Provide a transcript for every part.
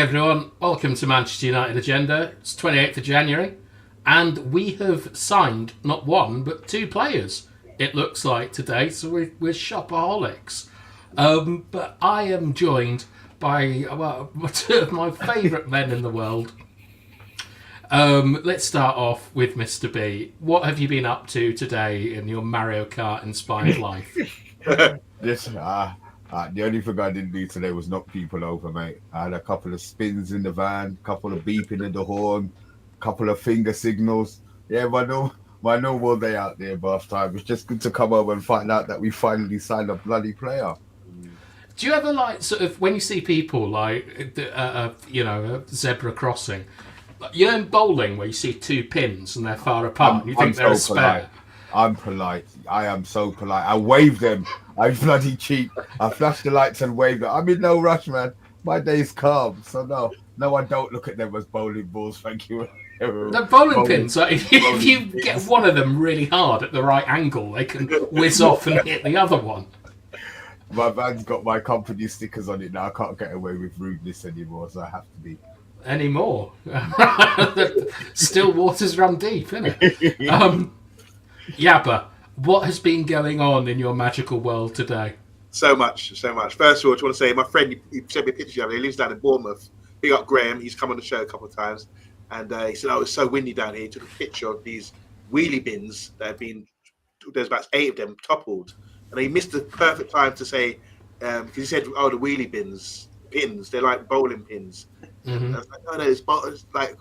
everyone, welcome to Manchester United Agenda. It's 28th of January, and we have signed not one but two players, it looks like, today, so we're shopaholics. But I am joined by two of my favourite men in the world. Let's start off with Mr. B. What have you been up to today in your Mario Kart-inspired life? The only thing I didn't do today was knock people over, mate. I had a couple of spins in the van, couple of beeping in the horn, couple of finger signals. Yeah, my normal day out there, bath time. It's just good to come over and find out that we finally signed a bloody player. Do you ever, like, sort of, when you see people, like, a zebra crossing, you know in bowling where you see two pins and they're far apart and you think they're a spare? Polite. I'm polite. I am so polite. I wave them. I bloody cheat. I flash the lights and wave them. I'm in no rush, man. My day's calm. So no, I don't look at them as bowling balls. Thank you. The bowling pins, if you get one of them really hard at the right angle, they can whiz off and hit the other one. My van's got my company stickers on it now. I can't get away with rudeness anymore, so I have to be. Anymore. Still waters run deep, isn't it? Yabba, what has been going on in your magical world today? So much. First of all, I just want to say my friend, he sent me a picture of him. He lives down in Bournemouth. Big up Graham. He's come on the show a couple of times. And he said, it's so windy down here. He took a picture of these wheelie bins that have been, there's about 8 of them toppled. And he missed the perfect time to say, because he said, the wheelie pins, they're like bowling pins. Mm-hmm. I was like, no, it's like,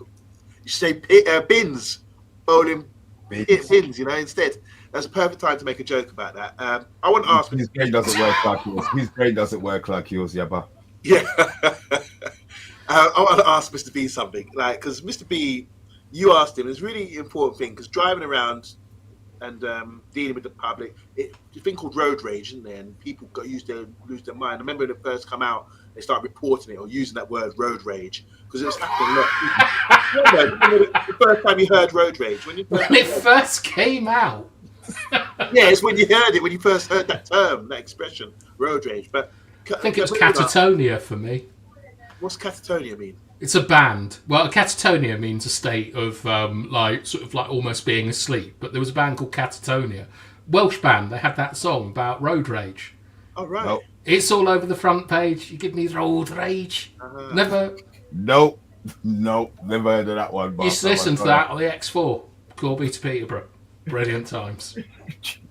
you say bins, bowling pins, instead. That's a perfect time to make a joke about that. I want to ask... His brain doesn't work like yours. His brain doesn't work like yours, Yabba. Yeah. I want to ask Mr. B something, because Mr. B, you asked him, it's a really important thing, because driving around and dealing with the public, it's a thing called road rage, isn't there? And people lose their mind. I remember when it first come out, they started reporting it or using that word road rage because it was happening a lot. The first time you heard road rage, when it first came out. Yeah, it's when you heard it, when you first heard that term, that expression, road rage. But I think it was catatonia for me. What's catatonia mean? It's a band. Well, catatonia means a state of almost being asleep. But there was a band called Catatonia, Welsh band. They had that song about road rage. Oh right. Nope. It's all over the front page. You give me road rage. Never. Nope. Never heard of that one. You used to listen to that on the X4. Corby to Peterborough. Brilliant times.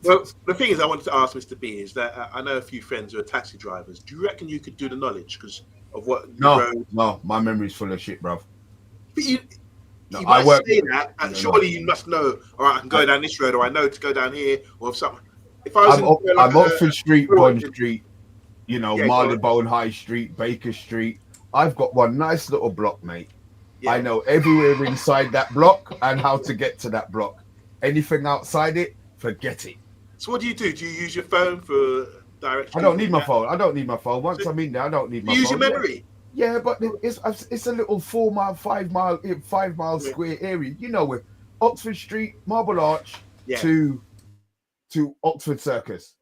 Well, the thing is, I wanted to ask Mr. B is that I know a few friends who are taxi drivers. Do you reckon you could do the knowledge because of what? No, my memory's full of shit, bruv. But you might say that, and surely you must know. All right, I can go down this road, or I know to go down here, or if something. If I was I'm Oxford Street, Bond Street, Marylebone High Street, Baker Street. I've got one nice little block, mate. Yeah. I know everywhere inside that block and how to get to that block. Anything outside it, forget it. So what do you do? Do you use your phone for directions? I don't need my phone. Once I'm in there, I don't need my phone. Use your memory. Yeah, but it's a little 5 mile square area. You know, with Oxford Street, Marble Arch to Oxford Circus.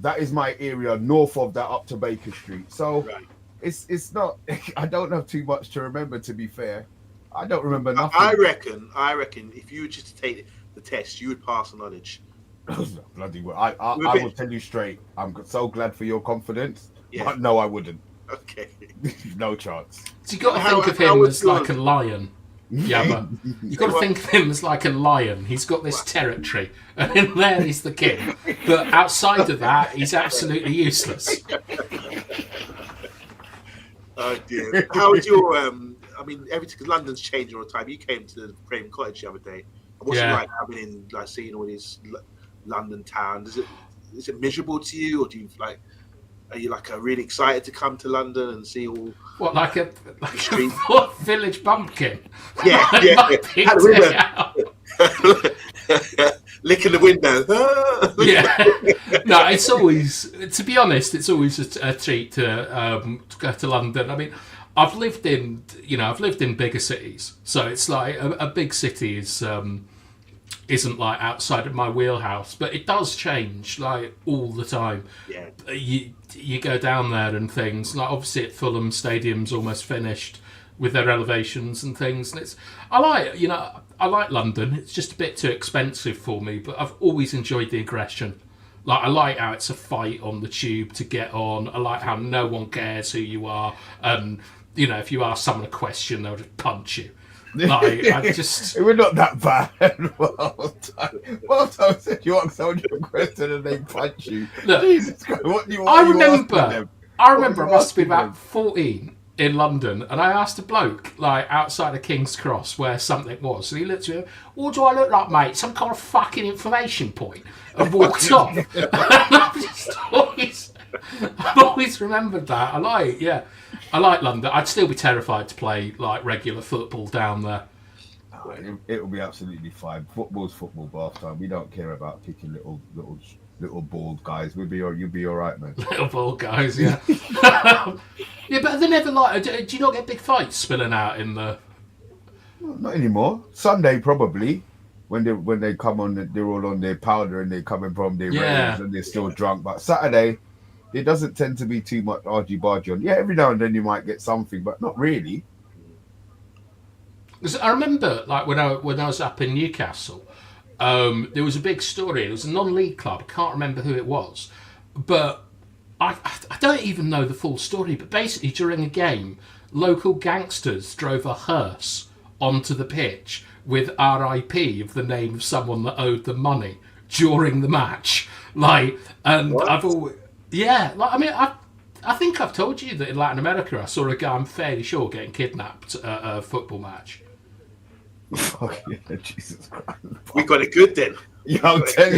That is my area north of that up to Baker Street. So it's not. I don't have too much to remember. To be fair, I don't remember nothing. I reckon if you were just to take the test, you would pass the knowledge. Bloody well. I will tell you straight. I'm so glad for your confidence. Yeah. But no, I wouldn't. Okay. No chance. So you've got to think of him as like a lion. Yeah, but you've got to think of him as like a lion. He's got this territory, and in there he's the king. But outside of that, he's absolutely useless. Oh dear. How was your? Everything, because London's changing all the time. You came to the Crane Cottage the other day. What's it like having seeing all these London towns? Is it miserable to you, or do you are you really excited to come to London and see all? What, like a village bumpkin? Yeah. Licking the window. Yeah. No, it's always. To be honest, it's always a treat to go to London. I mean, I've lived in bigger cities, so it's like a big city isn't like outside of my wheelhouse, but it does change like all the time. Yeah. You go down there and things like obviously at Fulham Stadium's almost finished. with their elevations and things. And I like London. It's just a bit too expensive for me, but I've always enjoyed the aggression. Like, I like how it's a fight on the tube to get on. I like how no one cares who you are, and if you ask someone a question, they'll just punch you. Like, we're not that bad. Well, I said you ask someone a question and they punch you. Look, Jesus Christ, what do you I want? I remember I must be about 14 in London, and I asked a bloke like outside of King's Cross where something was, and he looked at me, "What do I look like, mate? Some kind of fucking information point," and walked off. And I've always remembered that. I like London. I'd still be terrified to play like regular football down there. It'll be absolutely fine. Football's football, bath time. We don't care about kicking little bald guys. You'll be all right, man. Little bald guys, yeah. Yeah, but they never like. Do you not get big fights spilling out in the? Not anymore. Sunday probably, when they come on, they're all on their powder and they're coming from their raves and they're still drunk. But Saturday, it doesn't tend to be too much argy-bargy on. Yeah, every now and then you might get something, but not really. I remember, like when I was up in Newcastle, there was a big story. It was a non-league club. I can't remember who it was, but I don't even know the full story. But basically, during a game, local gangsters drove a hearse onto the pitch with RIP of the name of someone that owed them money during the match. Like, and what? I've always, I think I've told you that in Latin America, I saw a guy, I'm fairly sure, getting kidnapped at a football match. Fuck yeah, Jesus Christ. We got it good then. Yeah, I'm telling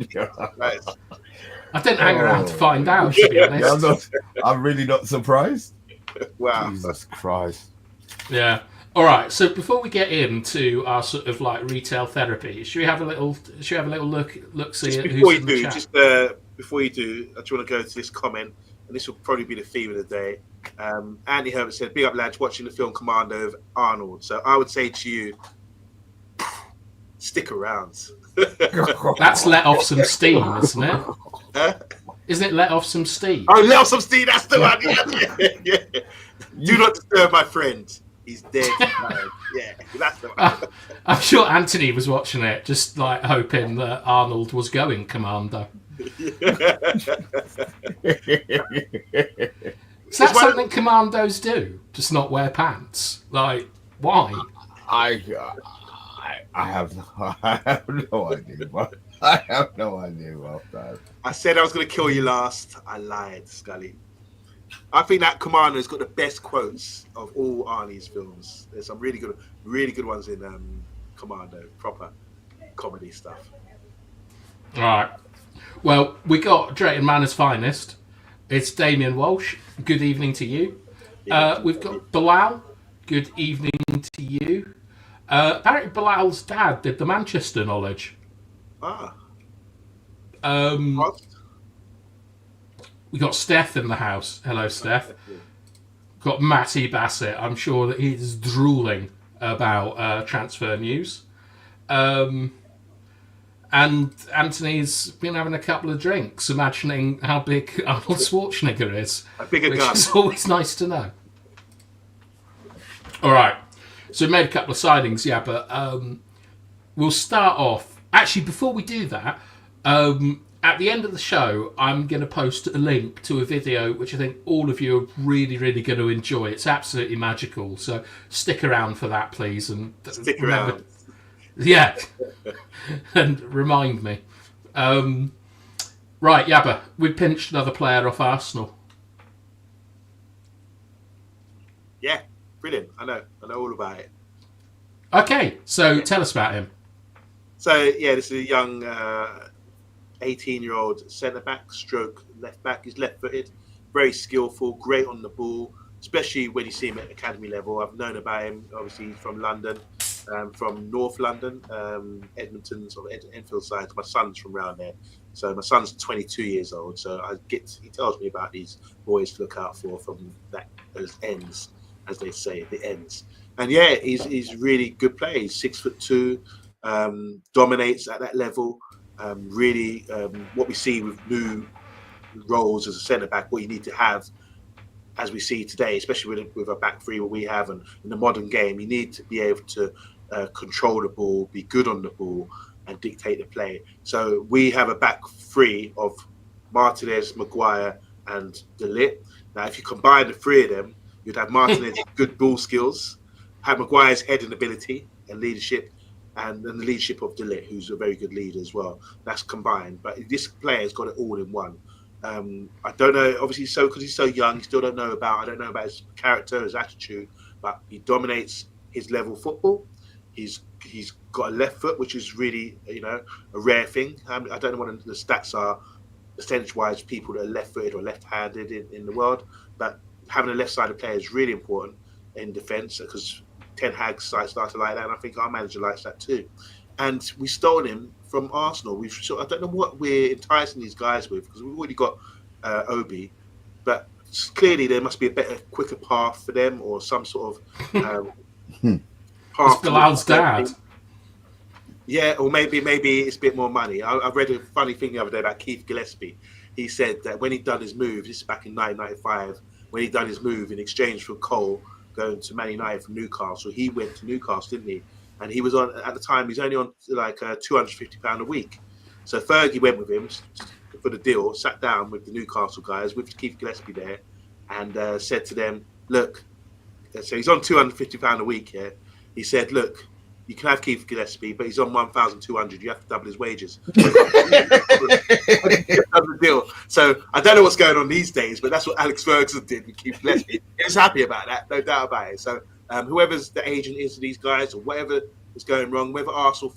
you. Right. I didn't hang around to find out, to be honest. Yeah, I'm really not surprised. Wow. Jesus Christ. Yeah. All right. So before we get into our sort of like retail therapy, should we have a little look see just at before who's you in do, the chat? just before you do, I just want to go to this comment, and this will probably be the theme of the day. Andy Herbert said, "Big up lads, watching the film Commando of Arnold." So I would say to you, stick around. That's let off some steam, isn't it? Huh? Isn't it let off some steam? Oh, let off some steam. That's the one. Yeah. Do not disturb my friend. He's dead. Yeah, that's the one. I'm sure Anthony was watching it, just like hoping that Arnold was going commando. Is that something commandos do? Just not wear pants? Like, why? I have no idea, bro. I have no idea about that. I said I was going to kill you last. I lied, Scully. I think that Commando's got the best quotes of all Arnie's films. There's some really good ones in Commando, proper comedy stuff. All right. Well, we got Drayton Manor's finest. It's Damien Walsh. Good evening to you. We've got Bilal. Good evening to you. Apparently Bilal's dad did the Manchester knowledge. We got Steph in the house. Hello, Steph. Got Matty Bassett. I'm sure that he's drooling about transfer news. And Anthony's been having a couple of drinks, imagining how big Arnold Schwarzenegger is. Which is always nice to know. All right. So we made a couple of sightings, yeah, but we'll start off. Actually, before we do that, at the end of the show, I'm going to post a link to a video which I think all of you are really, really going to enjoy. It's absolutely magical. So stick around for that, please. And stick around. Yeah. And remind me. Right, Yabba, we pinched another player off Arsenal. Yeah, brilliant. I know all about it. Okay, so tell us about him. So, yeah, this is a young 18-year-old centre-back, stroke left-back. He's left-footed, very skillful, great on the ball, especially when you see him at academy level. I've known about him, obviously, from London, from North London, Edmonton, sort of Enfield side. My son's from around there. So my son's 22 years old. So he tells me about these boys to look out for from those ends, as they say, the ends. And yeah, he's really good player. He's 6'2", dominates at that level. What we see with new roles as a centre back, what you need to have as we see today, especially with a back three what we have, and in the modern game, you need to be able to control the ball, be good on the ball, and dictate the play. So we have a back three of Martinez, Maguire, and De Ligt. Now, if you combine the three of them, you'd have Martinez's good ball skills, have Maguire's heading ability and leadership, and the leadership of De Ligt, who's a very good leader as well. That's combined. But this player's got it all in one. I don't know, obviously, because he's so young, you still don't know about his character, his attitude, but he dominates his level football. He's got a left foot, which is really, a rare thing. I don't know what the stats are, percentage-wise, people that are left-footed or left-handed in the world, but having a left-sided player is really important in defence, because Ten Hag started like that, and I think our manager likes that too. And we stole him from Arsenal. I don't know what we're enticing these guys with, because we've already got Obi, but clearly there must be a better, quicker path for them, or some sort of path. It's Bilal's dad. Yeah, or maybe it's a bit more money. I read a funny thing the other day about Keith Gillespie. He said that when he done his move, this is back in 1995, when he done his move in exchange for Cole going to Man United from Newcastle, he went to Newcastle, didn't he? And he was on, at the time, he's only on like £250 a week. So Fergie went with him for the deal, sat down with the Newcastle guys, with Keith Gillespie there, and said to them, look, so he's on £250 a week here. He said, look, you can have Keith Gillespie, but he's on 1,200. You have to double his wages. Deal. So I don't know what's going on these days, but that's what Alex Ferguson did with Keith Gillespie. He was happy about that, no doubt about it. So whoever's the agent is to these guys, or whatever is going wrong, whether Arsenal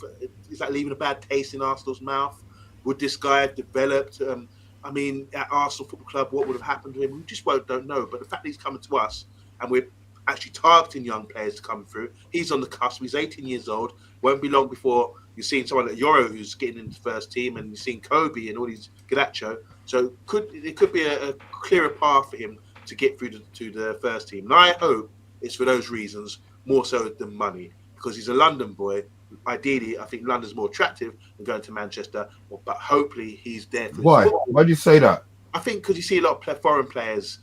is that leaving a bad taste in Arsenal's mouth? Would this guy have developed? At Arsenal Football Club, what would have happened to him? We just don't know. But the fact that he's coming to us, and we're actually targeting young players to come through. He's on the cusp. He's 18 years old. Won't be long before you're seeing someone like Yoro who's getting into the first team, and you're seeing Kobe and all these Gadacho. So it could be a clearer path for him to get through to the first team. And I hope it's for those reasons more so than money, because he's a London boy. Ideally, I think London's more attractive than going to Manchester, but hopefully he's there for Why? Why do you say that? I think because you see a lot of foreign players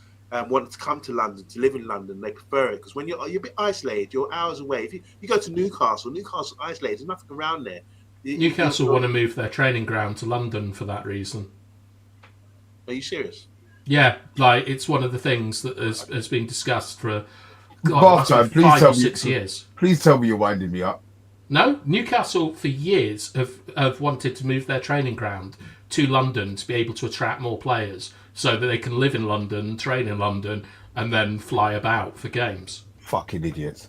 wanting to come to London, to live in London. They prefer it because when you're a bit isolated, you're hours away. If you go to Newcastle's isolated, there's nothing around there. Newcastle want to move their training ground to London for that reason. Are you serious? Yeah, like it's one of the things that has been discussed for Time, 5 or 6 years. Please tell me you're winding me up. No, Newcastle for years have wanted to move their training ground to London to be able to attract more players, so that they can live in London, train in London, and then fly about for games. Fucking idiots.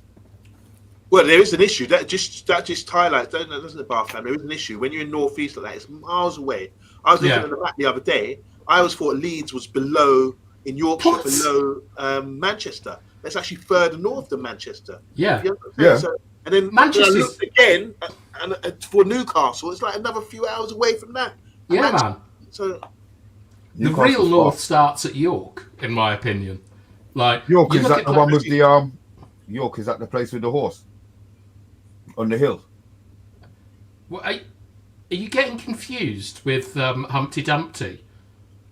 Well, there is an issue that just highlights, doesn't it, Bath fan? There is an issue when you're in North East like that. It's miles away. I was looking at the map the other day. I always thought Leeds was below in Yorkshire, below Manchester. That's actually further north than Manchester. Yeah, yeah. So, and then Manchester looked again, and for Newcastle, it's like another few hours away from that. And yeah, man. So the real north starts at York, in my opinion. Like York, is that the one with the York, is that the place with the horse on the hill? Well, are you getting confused with Humpty Dumpty?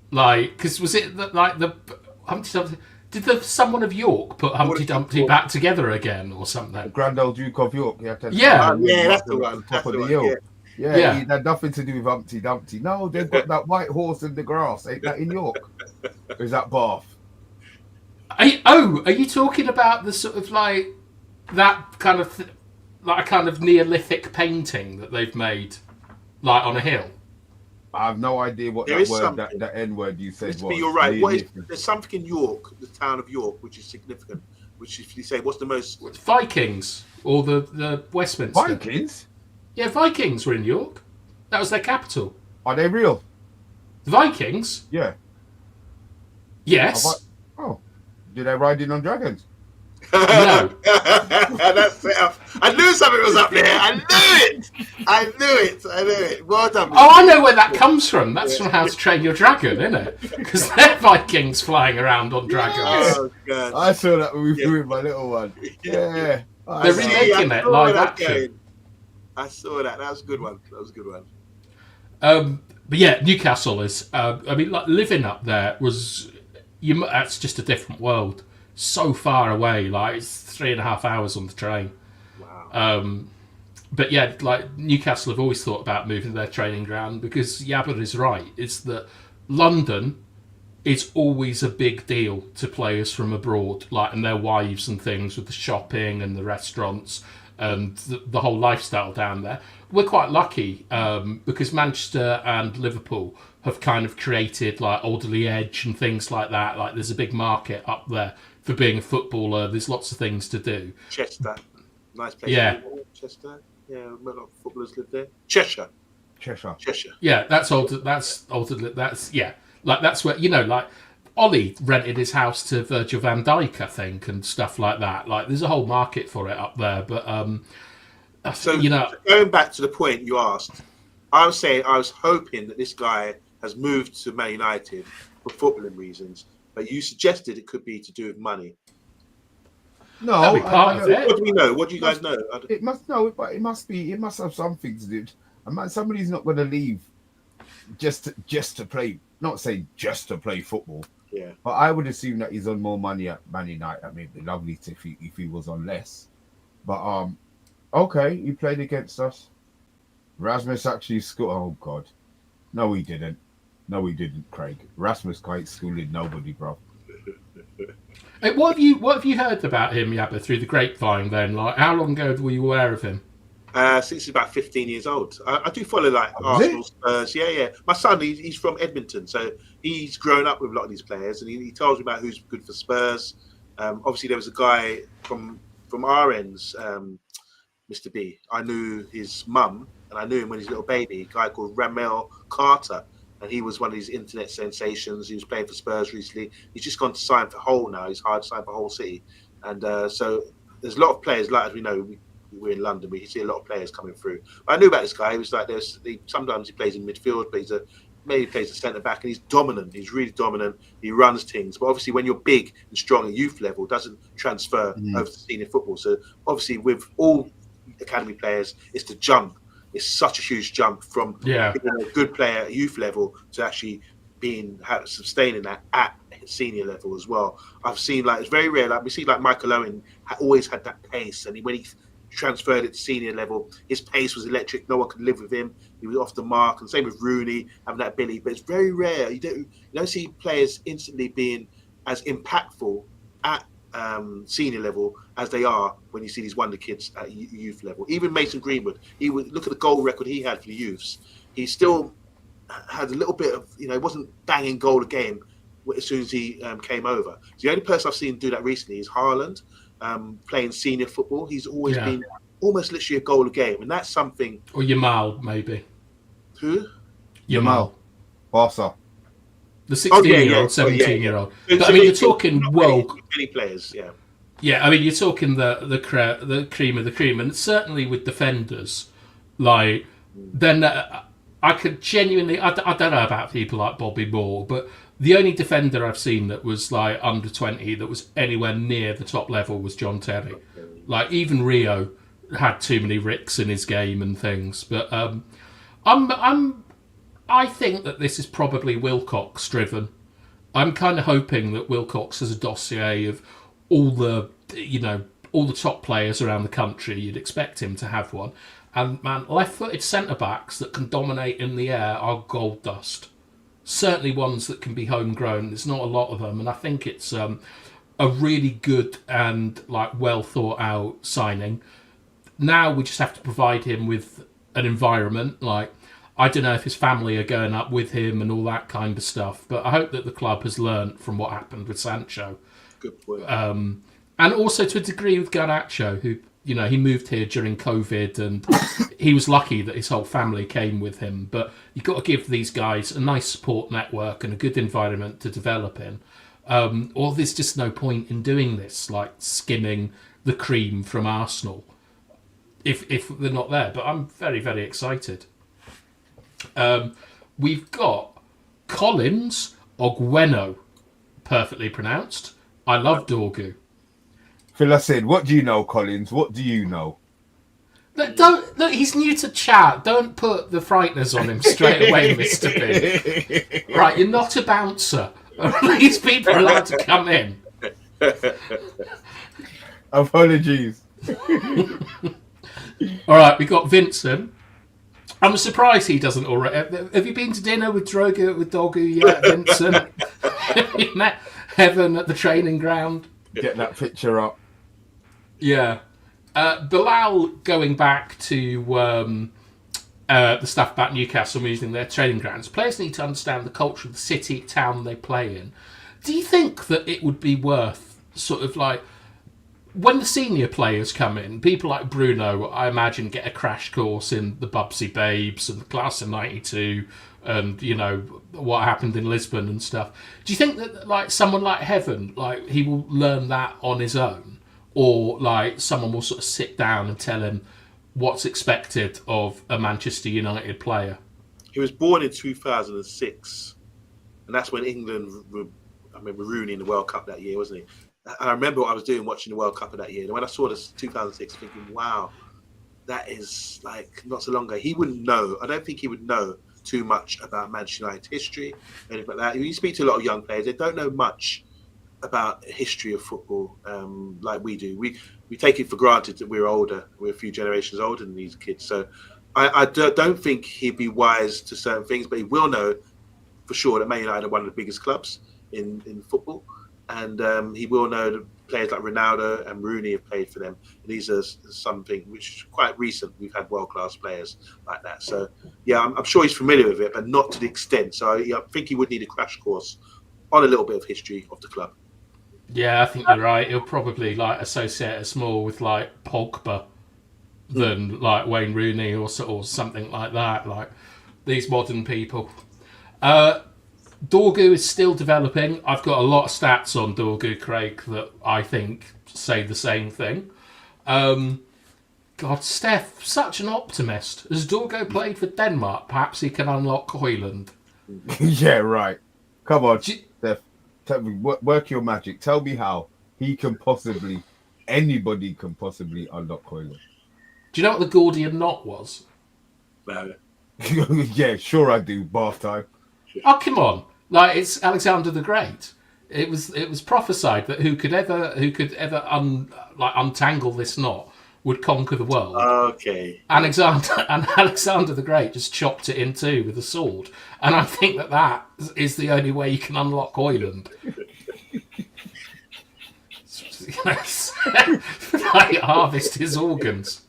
Like, because was it like the Humpty Dumpty? Did someone of York put Humpty Dumpty back together again or something? The Grand Old Duke of York. Yeah, that's the one. Top of the hill. Yeah, it had nothing to do with Humpty Dumpty. No, they've got that white horse in the grass. Ain't that in York? Or is that Bath? Are you talking about the sort of like that kind of like a kind of Neolithic painting that they've made, like on a hill? I have no idea what that word, that N word you said was. You're right. There's something in York, the town of York, which is significant. Which, if you say, what's the most Vikings or the Westminster Vikings? Yeah, Vikings were in York. That was their capital. Are they real? The Vikings? Yeah. Yes. Oh, do they ride in on dragons? No. That's it. I knew something was up there. I knew it. Well done. Oh, I know where that comes from. That's from How to Train Your Dragon, isn't it? Because they're Vikings flying around on dragons. Oh, God. I saw that movie with my little one. Yeah. They're remaking it live action. I saw that. That was a good one. But yeah, Newcastle is. I mean, like living up there was that's just a different world. So far away, like it's 3.5 hours on the train. Wow. But yeah, like Newcastle have always thought about moving their training ground because Yabba is right. It's that London is always a big deal to players from abroad, like and their wives and things with the shopping and the restaurants and the whole lifestyle down there. We're quite lucky because Manchester and Liverpool have kind of created like Alderley Edge and things like that. Like there's a big market up there for being a footballer. There's lots of things to do. Chester, nice place. Yeah. Chester. Yeah, a lot of footballers live there. Cheshire. Yeah, that's old. That's yeah. Like that's where like Ollie rented his house to Virgil van Dijk, I think, and stuff like that. Like there's a whole market for it up there. But so going back to the point you asked, I was saying I was hoping that this guy has moved to Man United for footballing reasons, but you suggested it could be to do with money. No, that'd be part of it. What do we know? What do you guys know? It must It must have something to do. Somebody's not going to leave just to play. Not saying just to play football. Yeah. But I would assume that he's on more money at Man United. I mean, it'd be lovely if he was on less. But okay, he played against us. Rasmus actually scored. Oh God, no, he didn't. No, he didn't, Craig. Rasmus quite schooling nobody, bro. Hey, what have you heard about him, Yabba, through the grapevine? Then, like, how long ago were you aware of him? Since he's about 15 years old. I do follow like Arsenal, Spurs. Yeah. My son, he's from Edmonton, so he's grown up with a lot of these players, and he tells me about who's good for Spurs. Obviously, there was a guy from our ends, Mr. B. I knew his mum, and I knew him when he was a little baby. A guy called Ramel Carter, and he was one of these internet sensations. He was playing for Spurs recently. He's just gone to sign for Hull now. He's hired to sign for Hull City, and so there's a lot of players. Like as we know, we're in London. We see a lot of players coming through. But I knew about this guy. He was like sometimes he plays in midfield, but maybe he plays a centre back, and he's dominant. He's really dominant. He runs things. But obviously, when you're big and strong at youth level, it doesn't transfer over to senior football. So obviously, with all academy players, it's the jump. It's such a huge jump from being a good player at youth level to actually sustaining that at senior level as well. I've seen it's very rare. Like we see Michael Owen always had that pace, and when he transferred it to senior level, his pace was electric. No one could live with him. He was off the mark, and same with Rooney having that ability. But it's very rare. You don't see players instantly being as impactful at senior level as they are when you see these wonder kids at youth level. Even Mason Greenwood, look at the goal record he had for the youths. He still had a little bit of, he wasn't banging goal a game as soon as he came over. The only person I've seen do that recently is Haaland, playing senior football. He's always been almost literally a goal a game, and that's something. Or Yamal, maybe. Who? Yamal. Barca. The 16-year-old, 17-year-old. But I mean, you're talking many players, Yeah, I mean, you're talking the cream of the cream, and certainly with defenders, then I could genuinely, I don't know about people like Bobby Moore, but the only defender I've seen that was under 20 that was anywhere near the top level was John Terry. Even Rio had too many ricks in his game and things, but I think that this is probably Wilcox driven. I'm kind of hoping that Wilcox has a dossier of all the top players around the country. You'd expect him to have one. And man, left-footed centre-backs that can dominate in the air are gold dust. Certainly ones that can be homegrown. There's not a lot of them, and I think it's a really good and well thought out signing. Now we just have to provide him with an environment. I don't know if his family are going up with him and all that kind of stuff, but I hope that the club has learnt from what happened with Sancho. Good point. And also to a degree with Garnacho, who, he moved here during COVID and he was lucky that his whole family came with him. But you've got to give these guys a nice support network and a good environment to develop in. Or there's just no point in doing this, skimming the cream from Arsenal if they're not there. But I'm very, very excited. We've got Collins Ogweno, perfectly pronounced. I love Dorgu. Phil, I said, what do you know, Collins? What do you know? Look, he's new to chat. Don't put the frighteners on him straight away, Mr. B. Right, you're not a bouncer. Are these people allowed to come in? Apologies. All right, we got Vincent. I'm surprised he doesn't already. Have you been to dinner with Dorgu yet, Vincent? Have you met Heaven at the training ground? Get that picture up. Yeah. Bilal, going back to the stuff about Newcastle using their training grounds, players need to understand the culture of the city, town they play in. Do you think that it would be worth sort of like, when the senior players come in, people like Bruno, I imagine, get a crash course in the Bubsy Babes and the class of '92 and, you know, what happened in Lisbon and stuff. Do you think that, like, someone like Heaven, like, he will learn that on his own? Or, like, someone will sort of sit down and tell him what's expected of a Manchester United player? He was born in 2006, and that's when England, I remember Rooney in the World Cup that year, wasn't he? I remember what I was doing watching the World Cup of that year. And when I saw this 2006, thinking, wow, that is like not so long ago. He wouldn't know. I don't think he would know too much about Manchester United history, anything like that. When you speak to a lot of young players, they don't know much about the history of football like we do. We take it for granted that we're older. We're a few generations older than these kids. So I don't think he'd be wise to certain things, but he will know for sure that Man United are one of the biggest clubs in football. And he will know that players like Ronaldo and Rooney have played for them. And these are something which is quite recent. We've had world-class players like that. So, yeah, I'm sure he's familiar with it, but not to the extent. So I think he would need a crash course on a little bit of history of the club. Yeah, I think you're right. He'll probably like associate us more with like Pogba than like Wayne Rooney or something like that. Like these modern people. Dorgu is still developing. I've got a lot of stats on Dorgu, Craig, that I think say the same thing. God, Steph, such an optimist. Has Dorgu played for Denmark? Perhaps he can unlock Hoyland. Yeah, right. Come on, Steph. Tell me, work your magic. Tell me how anybody can possibly unlock Hoyland. Do you know what the Gordian knot was? No. Yeah, sure I do. Bath time. Oh, come on! Like it's Alexander the Great. It was prophesied that who could ever untangle this knot would conquer the world. Okay. Alexander the Great just chopped it in two with a sword, and I think that is the only way you can unlock Hoyland. Like harvest his organs.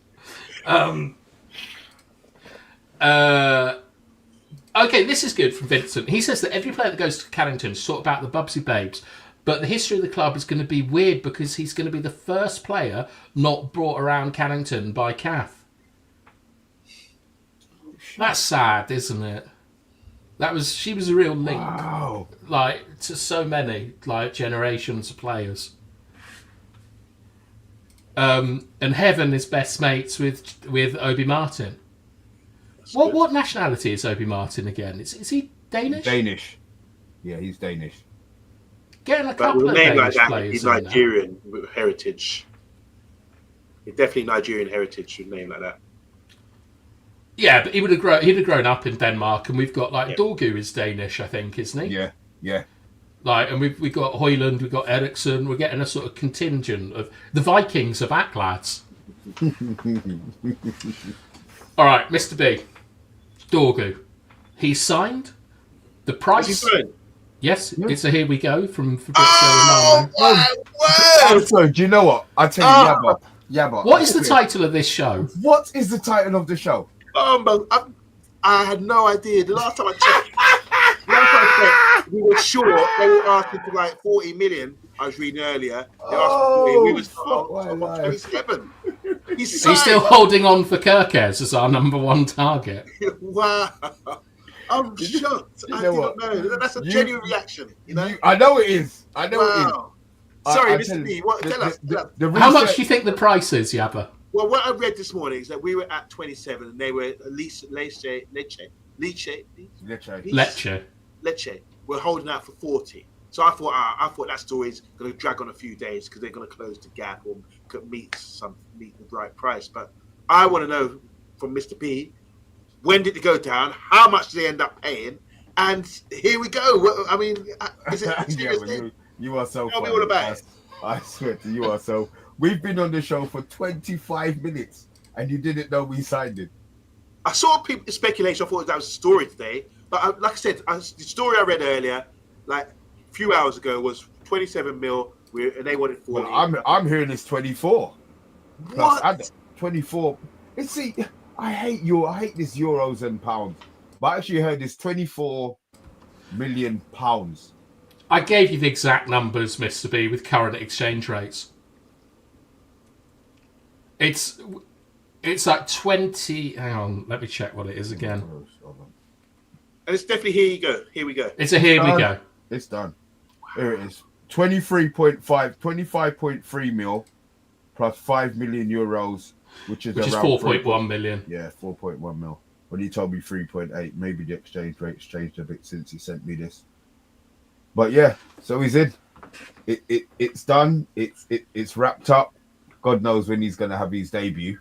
Okay, this is good from Vincent. He says that every player that goes to Carrington is taught about the Bubsy Babes, but the history of the club is going to be weird because he's going to be the first player not brought around Carrington by Kath. That's sad, isn't it? She was a real link, like to so many like generations of players. And Heaven is best mates with Obi Martin. What nationality is Obi Martin again? Is he Danish? Danish. Yeah, he's Danish. Getting a couple of Danish players. He's Nigerian with heritage. He's definitely Nigerian heritage with a name like that. Yeah, but he'd have grown up in Denmark, and we've got Dorgu is Danish, I think, isn't he? Yeah. Like, and we've got Hoyland, we've got Eriksson. We're getting a sort of contingent of the Vikings of ACK lads. All right, Mr. B. Dorgu. He's signed. The price. Is he signed? Yes, it's a here we go from So, do you know what? I tell you, Yabba. What is the title of this show? What is the title of the show? I had no idea. The last time I checked, we were sure they were asking for like 40 million. I was reading earlier. They asked for 40. We were 27. He's still holding on for Kirkes as our number one target. Wow. I'm shocked. I did not know. That's a genuine reaction. You know? I know it is. It is. Sorry, Mr. B. Tell us. How much do you think the price is, Yabba? Well, what I read this morning is that we were at 27 and they were at least Lecce. We're holding out for 40. So I thought that story's going to drag on a few days because they're going to close the gap or meet the right price. But I want to know from Mr. B, when did it go down? How much did they end up paying? And here we go. I mean, is it a serious Yeah, thing? you are so Tell me funny. all about it. I swear to you, are so. We've been on the show for 25 minutes, and you didn't know we signed it. I saw people speculation. I thought that was a story today, but like I said, the story I read earlier, like a few hours ago, was 27 mil, and they wanted 40. Well, I'm hearing it's 24. What? 24. See, I hate this euros and pounds, but I actually heard it's 24 million pounds. I gave you the exact numbers, Mr. B, with current exchange rates. It's like 20. Hang on, let me check what it is again. And it's definitely here you go. Here we go. It's a here we go. It's done. Here it is. 25.3 mil plus 5 million euros, which is 4.1 million. Yeah, 4.1 mil. When he told me 3.8, maybe the exchange rate's changed a bit since he sent me this. But yeah, so he's in. It's done. It's wrapped up. God knows when he's going to have his debut.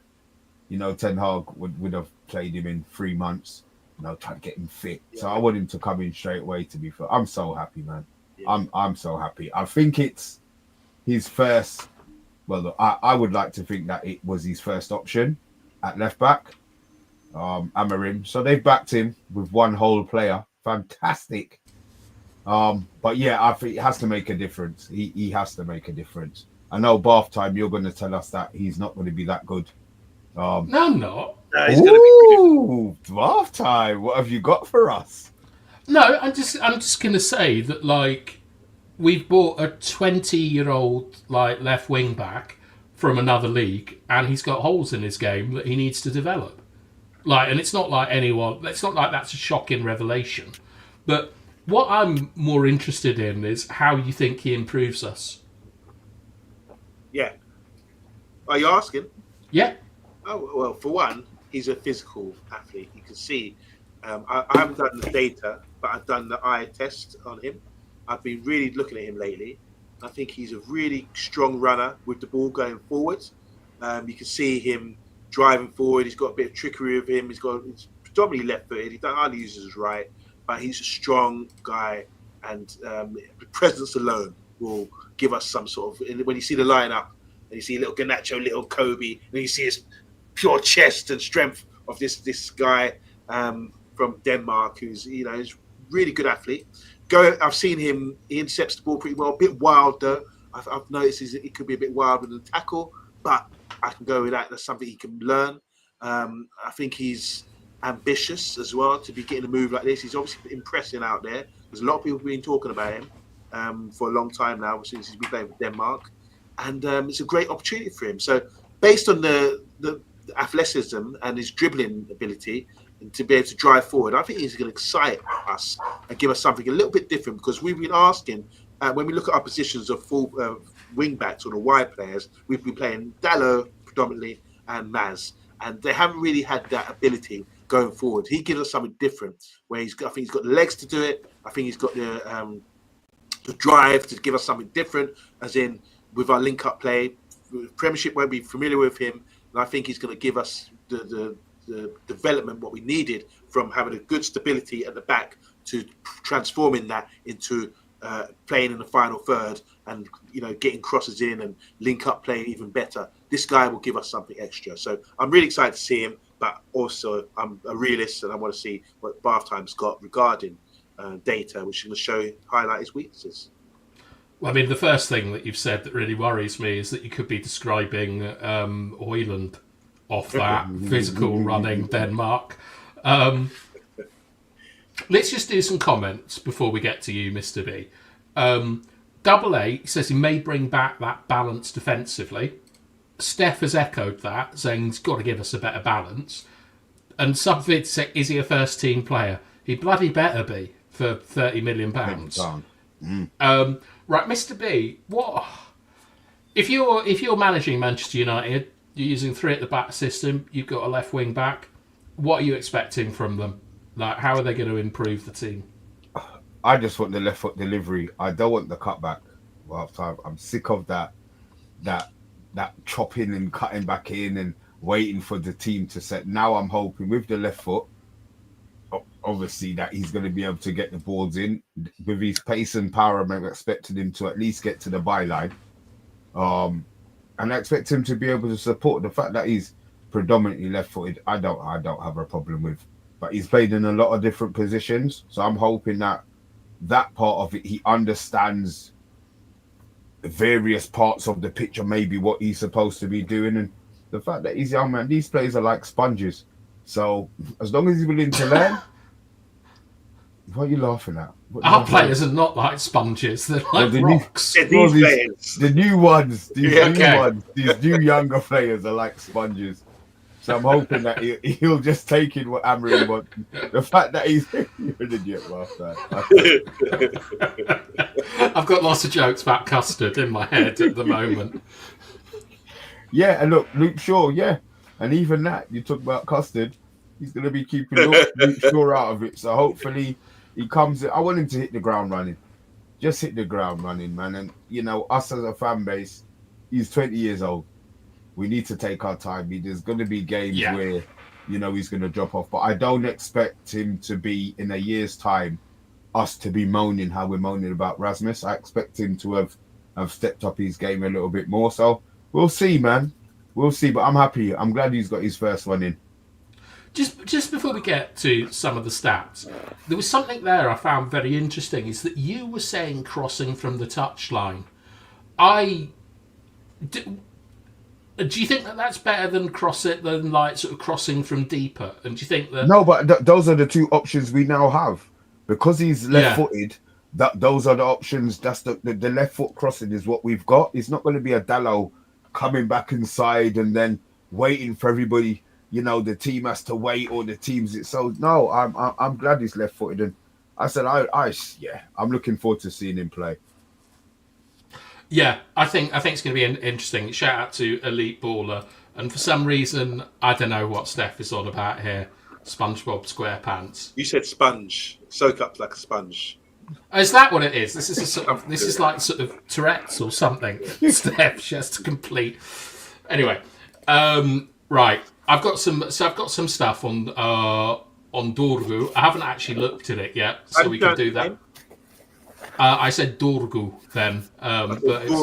You know, Ten Hag would have played him in 3 months. You know, trying to get him fit. Yeah. So I want him to come in straight away. To be fair, I'm so happy, man. Yeah. I'm so happy. I think it's his first. Well, look, I would like to think that it was his first option at left back. Amorim. So they've backed him with one whole player. Fantastic. But yeah, I think it has to make a difference. He has to make a difference. I know bath time you're going to tell us that he's not going to be that good. No, I'm not. He's going to be bath time. What have you got for us? No, I'm just going to say that, like, we've bought a 20-year-old like left wing back from another league, and he's got holes in his game that he needs to develop. Like, and it's not like that's a shocking revelation. But what I'm more interested in is how you think he improves us. Yeah. Are you asking? Yeah. Oh, well, for one, he's a physical athlete. You can see. I haven't done the data, but I've done the eye test on him. I've been really looking at him lately. I think he's a really strong runner with the ball going forwards. You can see him driving forward. He's got a bit of trickery with him. He's predominantly left-footed. He hardly uses his right, but he's a strong guy, and the presence alone will give us some sort of. When you see the lineup, and you see little Garnacho, little Kobe, and you see his pure chest and strength of this guy from Denmark, who's is really good athlete. I've seen him. He intercepts the ball pretty well. A bit wild though. I've noticed he could be a bit wild with the tackle, but I can go with that. That's something he can learn. I think he's ambitious as well to be getting a move like this. He's obviously impressing out there. There's a lot of people been talking about him for a long time now, since he's been playing for Denmark, and it's a great opportunity for him. So based on the athleticism and his dribbling ability, and to be able to drive forward, I think he's going to excite us and give us something a little bit different, because we've been asking, when we look at our positions of full wing backs or the wide players, we've been playing Dalot predominantly and Maz, and they haven't really had that ability going forward. He gives us something different, where I think he's got the legs to do it. I think he's got the drive to give us something different, as in with our link-up play. Premiership won't be familiar with him, and I think he's going to give us the development what we needed from having a good stability at the back to transforming that into playing in the final third and getting crosses in and link up playing even better. This guy will give us something extra. So I'm really excited to see him, but also I'm a realist and I want to see what Bath Time's got regarding data, which is going to highlight his weaknesses. Well, I mean, the first thing that you've said that really worries me is that you could be describing Højlund off that physical running Denmark. Let's just do some comments before we get to you, Mr. B. Double A says he may bring back that balance defensively. Steph has echoed that, saying he's got to give us a better balance. And Subvid said, is he a first team player? He bloody better be for £30 million. Right, Mr. B, what if you're managing Manchester United? You're using 3 at the back system. You've got a left wing back. What are you expecting from them? Like, how are they going to improve the team? I just want the left foot delivery. I don't want the cutback. I'm sick of that chopping and cutting back in and waiting for the team to set. Now I'm hoping with the left foot. obviously that he's going to be able to get the balls in with his pace and power. I'm expecting him to at least get to the byline. And I expect him to be able to support the fact that he's predominantly left-footed. I don't have a problem with, but he's played in a lot of different positions. So I'm hoping that part of it, he understands various parts of the pitch or maybe what he's supposed to be doing. And the fact that he's young, man, these players are like sponges. So as long as he's willing to learn, what are you laughing at? Our players are not like sponges; they're like rocks. The new ones, these new younger players are like sponges. So I'm hoping that he'll just take in what Amorim wants. The fact that he's you're an idiot, bastard. I've got lots of jokes about custard in my head at the moment. Yeah, and look, Luke Shaw, yeah. And even that, you talk about custard, he's going to be keeping Luke Shaw out of it. So hopefully he comes in. I want him to hit the ground running. Just hit the ground running, man. And, you know, us as a fan base, he's 20 years old. We need to take our time. There's going to be games where, you know, he's going to drop off. But I don't expect him to be, in a year's time, us to be moaning how we're moaning about Rasmus. I expect him to have stepped up his game a little bit more. So we'll see, man. We'll see. But I'm happy. I'm glad he's got his first one in. Just before we get to some of the stats, there was something there I found very interesting, is that you were saying crossing from the touchline. Do you think that that's better than crossing from deeper? And do you think that... No, but those are the two options we now have. Because he's left-footed, those are the options. That's the left foot crossing is what we've got. It's not going to be a Dallo coming back inside and then waiting for everybody. You know, the team has to wait, or the team's... So, no, I'm glad he's left-footed. And I said, I'm looking forward to seeing him play. Yeah, I think it's going to be interesting. Shout out to Elite Baller. And for some reason, I don't know what Steph is on about here. SpongeBob SquarePants. You said sponge. Soak up like a sponge. Is that what it is? This is like sort of Tourette's or something. Steph, she has to complete. Anyway, right. I've got some stuff on Dorgu. I haven't actually looked at it yet, so we can do that. I said Dorgu then, but it's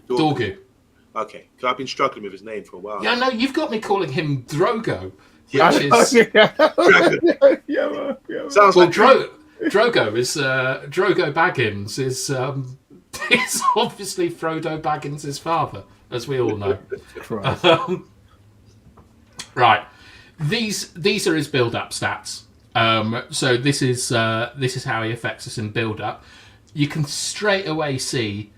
Dorgu. Okay, because I've been struggling with his name for a while. Yeah, no, you've got me calling him Drogo, which is sounds like Drogo is Drogo Baggins is obviously Frodo Baggins' father, as we all know. Right, these are his build-up stats. So this is how he affects us in build-up. You can straight away see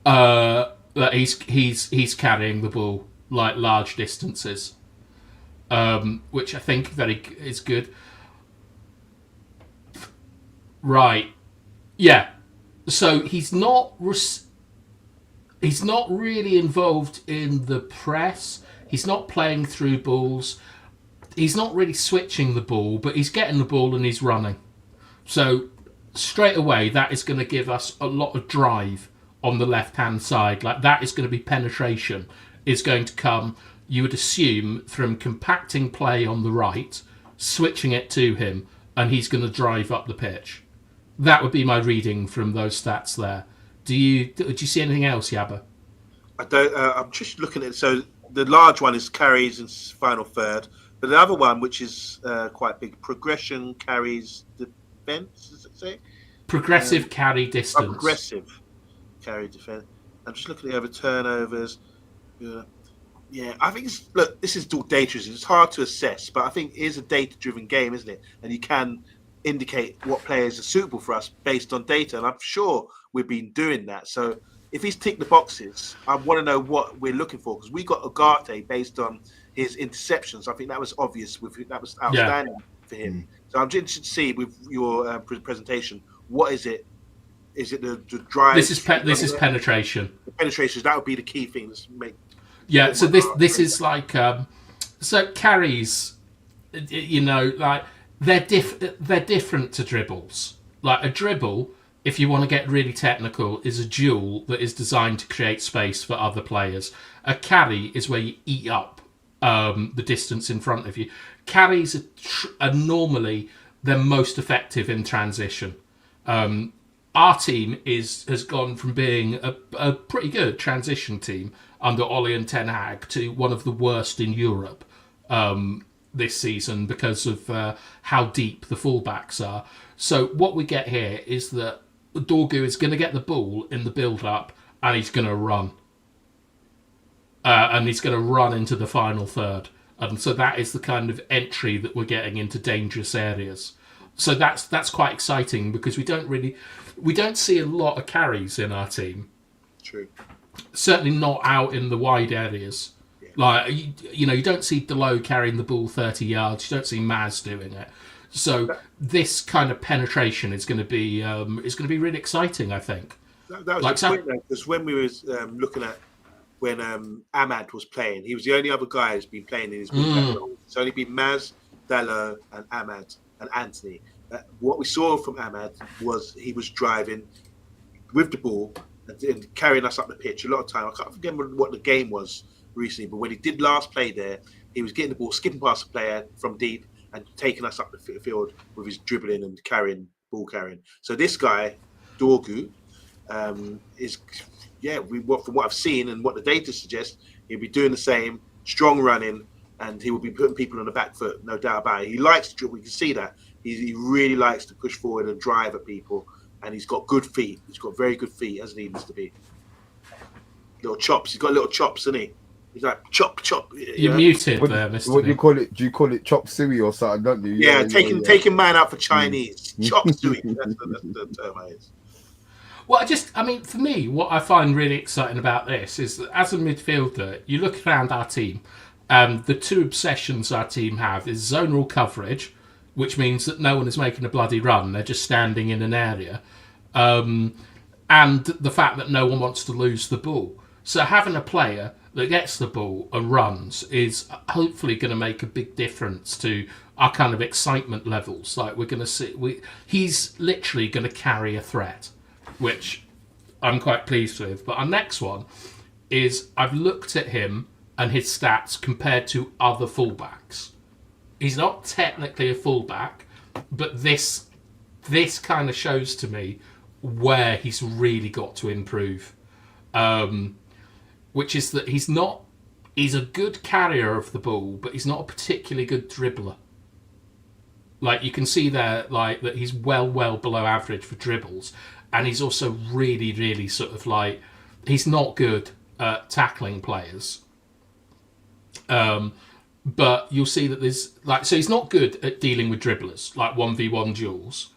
that he's carrying the ball like large distances, which I think is good. Right, yeah. So he's not really involved in the press. He's not playing through balls. He's not really switching the ball, but he's getting the ball and he's running. So straight away, that is going to give us a lot of drive on the left-hand side. Like, that is going to be penetration. Is going to come, you would assume, from compacting play on the right, switching it to him, and he's going to drive up the pitch. That would be my reading from those stats there. Do you see anything else, Yabba? I don't. I'm just looking at it. So the large one is carries and final third. But the other one, which is quite big, progression, carries, defence, does it say? Progressive carry distance. Progressive carry defence. I'm just looking at the other turnovers. Yeah, I think this is all data. It's hard to assess, but I think it is a data-driven game, isn't it? And you can indicate what players are suitable for us based on data. And I'm sure we've been doing that. So if he's ticked the boxes, I want to know what we're looking for, because we got Ugarte based on his interceptions. I think that was obvious. That was outstanding for him. So I'm interested to see with your presentation, what is it? Is it the drive? This is penetration. The penetration, that would be the key thing. Yeah. So this is like so carries. You know, like they're different to dribbles. Like a dribble, if you want to get really technical, is a duel that is designed to create space for other players. A carry is where you eat up the distance in front of you. Carries are normally they're most effective in transition. Our team has gone from being a pretty good transition team under Ollie and Ten Hag to one of the worst in Europe this season because of how deep the fullbacks are. So what we get here is that Dorgu is going to get the ball in the build-up and he's going to run. And he's going to run into the final third. And so that is the kind of entry that we're getting into dangerous areas. So that's quite exciting because we don't see a lot of carries in our team. True. Certainly not out in the wide areas. Yeah. Like you don't see Delo carrying the ball 30 yards. You don't see Maz doing it. So this kind of penetration is going to be really exciting, I think. That was like, the point though, because when we was looking at when Ahmad was playing, he was the only other guy who's been playing in his role. It's only been Maz, Delo, and Ahmad and Anthony. What we saw from Ahmad was he was driving with the ball and carrying us up the pitch a lot of time. I can't forget what the game was recently, but when he did last play there, he was getting the ball, skipping past the player from deep and taking us up the field with his dribbling and ball carrying. So this guy, Dorgu, is, from what I've seen and what the data suggests, he'll be doing the same, strong running, and he will be putting people on the back foot, no doubt about it. He likes to dribble. We can see that. He really likes to push forward and drive at people, and he's got good feet. He's got very good feet, as he needs to be. Little chops. He's got little chops, isn't he? He's like chop. You're muted there, Mr. What do you call it? Do you call it chop suey or something? Don't you? Yeah, taking man out for Chinese. Chop suey. That's the term I use. Well, for me, what I find really exciting about this is that as a midfielder, you look around our team, the two obsessions our team have is zonal coverage, which means that no one is making a bloody run, they're just standing in an area, and the fact that no one wants to lose the ball. So having a player that gets the ball and runs is hopefully going to make a big difference to our kind of excitement levels. Like we're going to see, he's literally going to carry a threat, which I'm quite pleased with. But our next one is I've looked at him and his stats compared to other fullbacks. He's not technically a fullback, but this kind of shows to me where he's really got to improve. Which is that he's a good carrier of the ball, but he's not a particularly good dribbler. Like you can see there, like that he's well below average for dribbles, and he's also really, really sort of like he's not good at tackling players. But you'll see that there's so he's not good at dealing with dribblers, like 1v1 duels.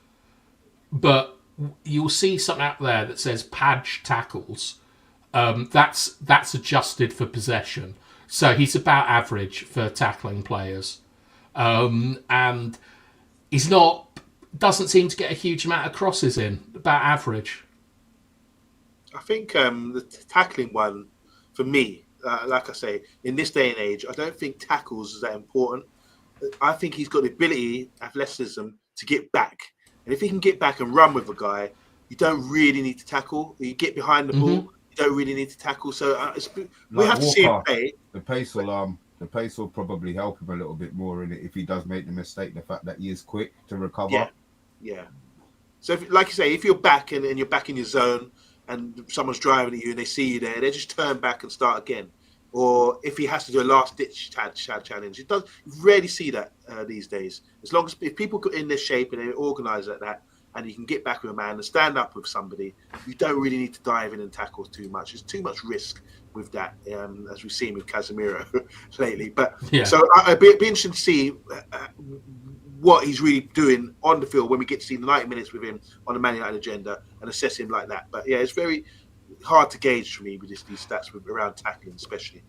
But you'll see something out there that says Padge tackles. That's adjusted for possession. So he's about average for tackling players. And he's doesn't seem to get a huge amount of crosses in, about average. I think the tackling one, for me, like I say, in this day and age, I don't think tackles is that important. I think he's got the ability, athleticism, to get back. And if he can get back and run with a guy, you don't really need to tackle. You get behind the ball, you don't really need to tackle. So we have to see him play. The pace will probably help him a little bit more in it if he does make the mistake. The fact that he is quick to recover. Yeah. So, like you say, if you're back and you're back in your zone, and someone's driving at you and they see you there, they just turn back and start again. Or if he has to do a last-ditch challenge, you rarely see that these days. As long as if people get in their shape and they're organised like that, and you can get back with a man and stand up with somebody, you don't really need to dive in and tackle too much. There's too much risk with that, as we've seen with Casemiro lately. But so it'd be interesting to see what he's really doing on the field when we get to see the 90 minutes with him on the Man United agenda and assess him like that. But yeah, it's very hard to gauge for me with these stats around tackling, especially.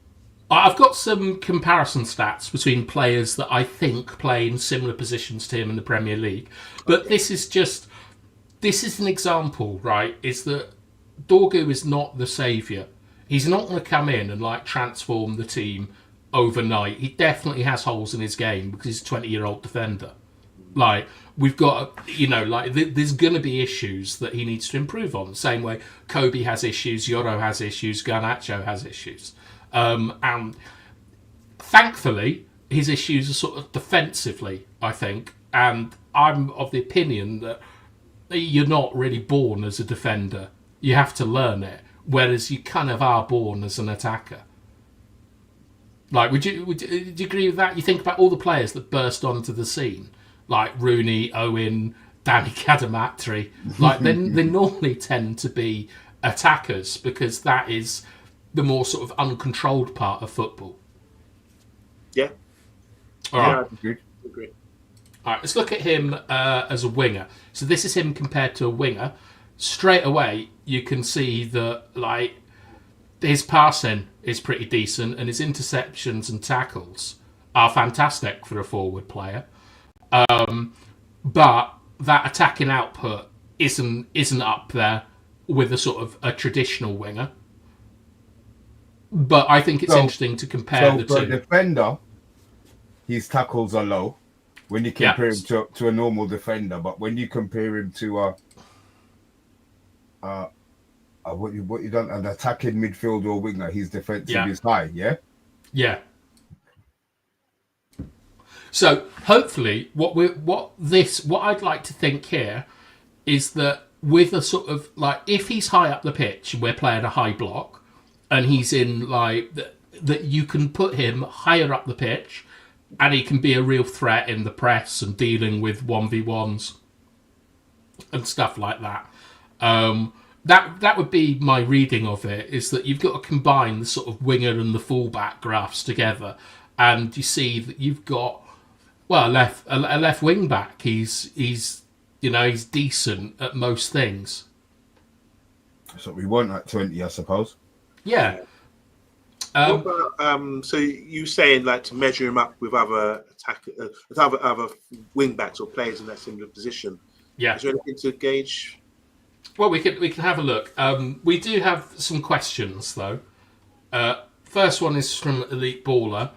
I've got some comparison stats between players that I think play in similar positions to him in the Premier League. But this is an example, right? Is that Dorgu is not the saviour. He's not going to come in and transform the team overnight. He definitely has holes in his game because he's a 20-year-old defender. We've got, there's going to be issues that he needs to improve on. The same way Kobe has issues, Yoro has issues, Garnacho has issues. And thankfully, his issues are sort of defensively, I think. And I'm of the opinion that you're not really born as a defender. You have to learn it, whereas you kind of are born as an attacker. Like, would you agree with that? You think about all the players that burst onto the scene, like Rooney, Owen, Danny Cadamatri. Like, they normally tend to be attackers because that is the more sort of uncontrolled part of football. Yeah. All right. Yeah, I agree. All right, let's look at him as a winger. So this is him compared to a winger. Straight away, you can see that, like, his passing is pretty decent and his interceptions and tackles are fantastic for a forward player. But that attacking output isn't up there with a sort of a traditional winger. But I think it's interesting to compare the two. For a defender, his tackles are low when you compare him to a normal defender. But when you compare him to what you done an attacking midfielder or winger, his defensive is high. Yeah. So hopefully, what I'd like to think here is that with a sort of like, if he's high up the pitch and we're playing a high block, and he's in like that, you can put him higher up the pitch, and he can be a real threat in the press and dealing with 1v1s and stuff like that. That would be my reading of it, is that you've got to combine the sort of winger and the fullback graphs together, and you see that you've got a left wing back. He's decent at most things. That's what we want at 20, I suppose. Yeah. What about, so you saying like to measure him up with other other wing backs or players in that similar position? Yeah. Is there anything to gauge? Well, we can have a look. We do have some questions though. First one is from Elite Baller,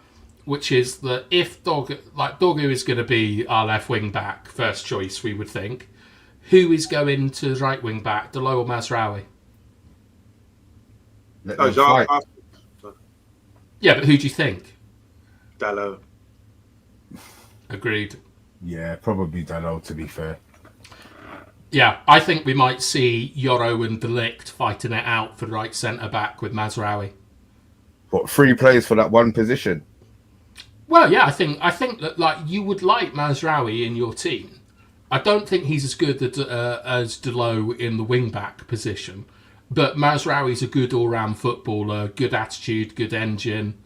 which is that if Dorgu is going to be our left wing back, first choice, we would think, who is going to right wing back, Dalot or Mazraoui? Yeah, but who do you think? Dalot. Agreed. Yeah, probably Dalot, to be fair. Yeah, I think we might see Yoro and De Ligt fighting it out for right centre back with Mazraoui. What, 3 players for that one position? Well, yeah, I think that like you would like Mazraoui in your team. I don't think he's as good as Dalot in the wing back position, but Mazraoui's a good all round footballer, good attitude, good engine.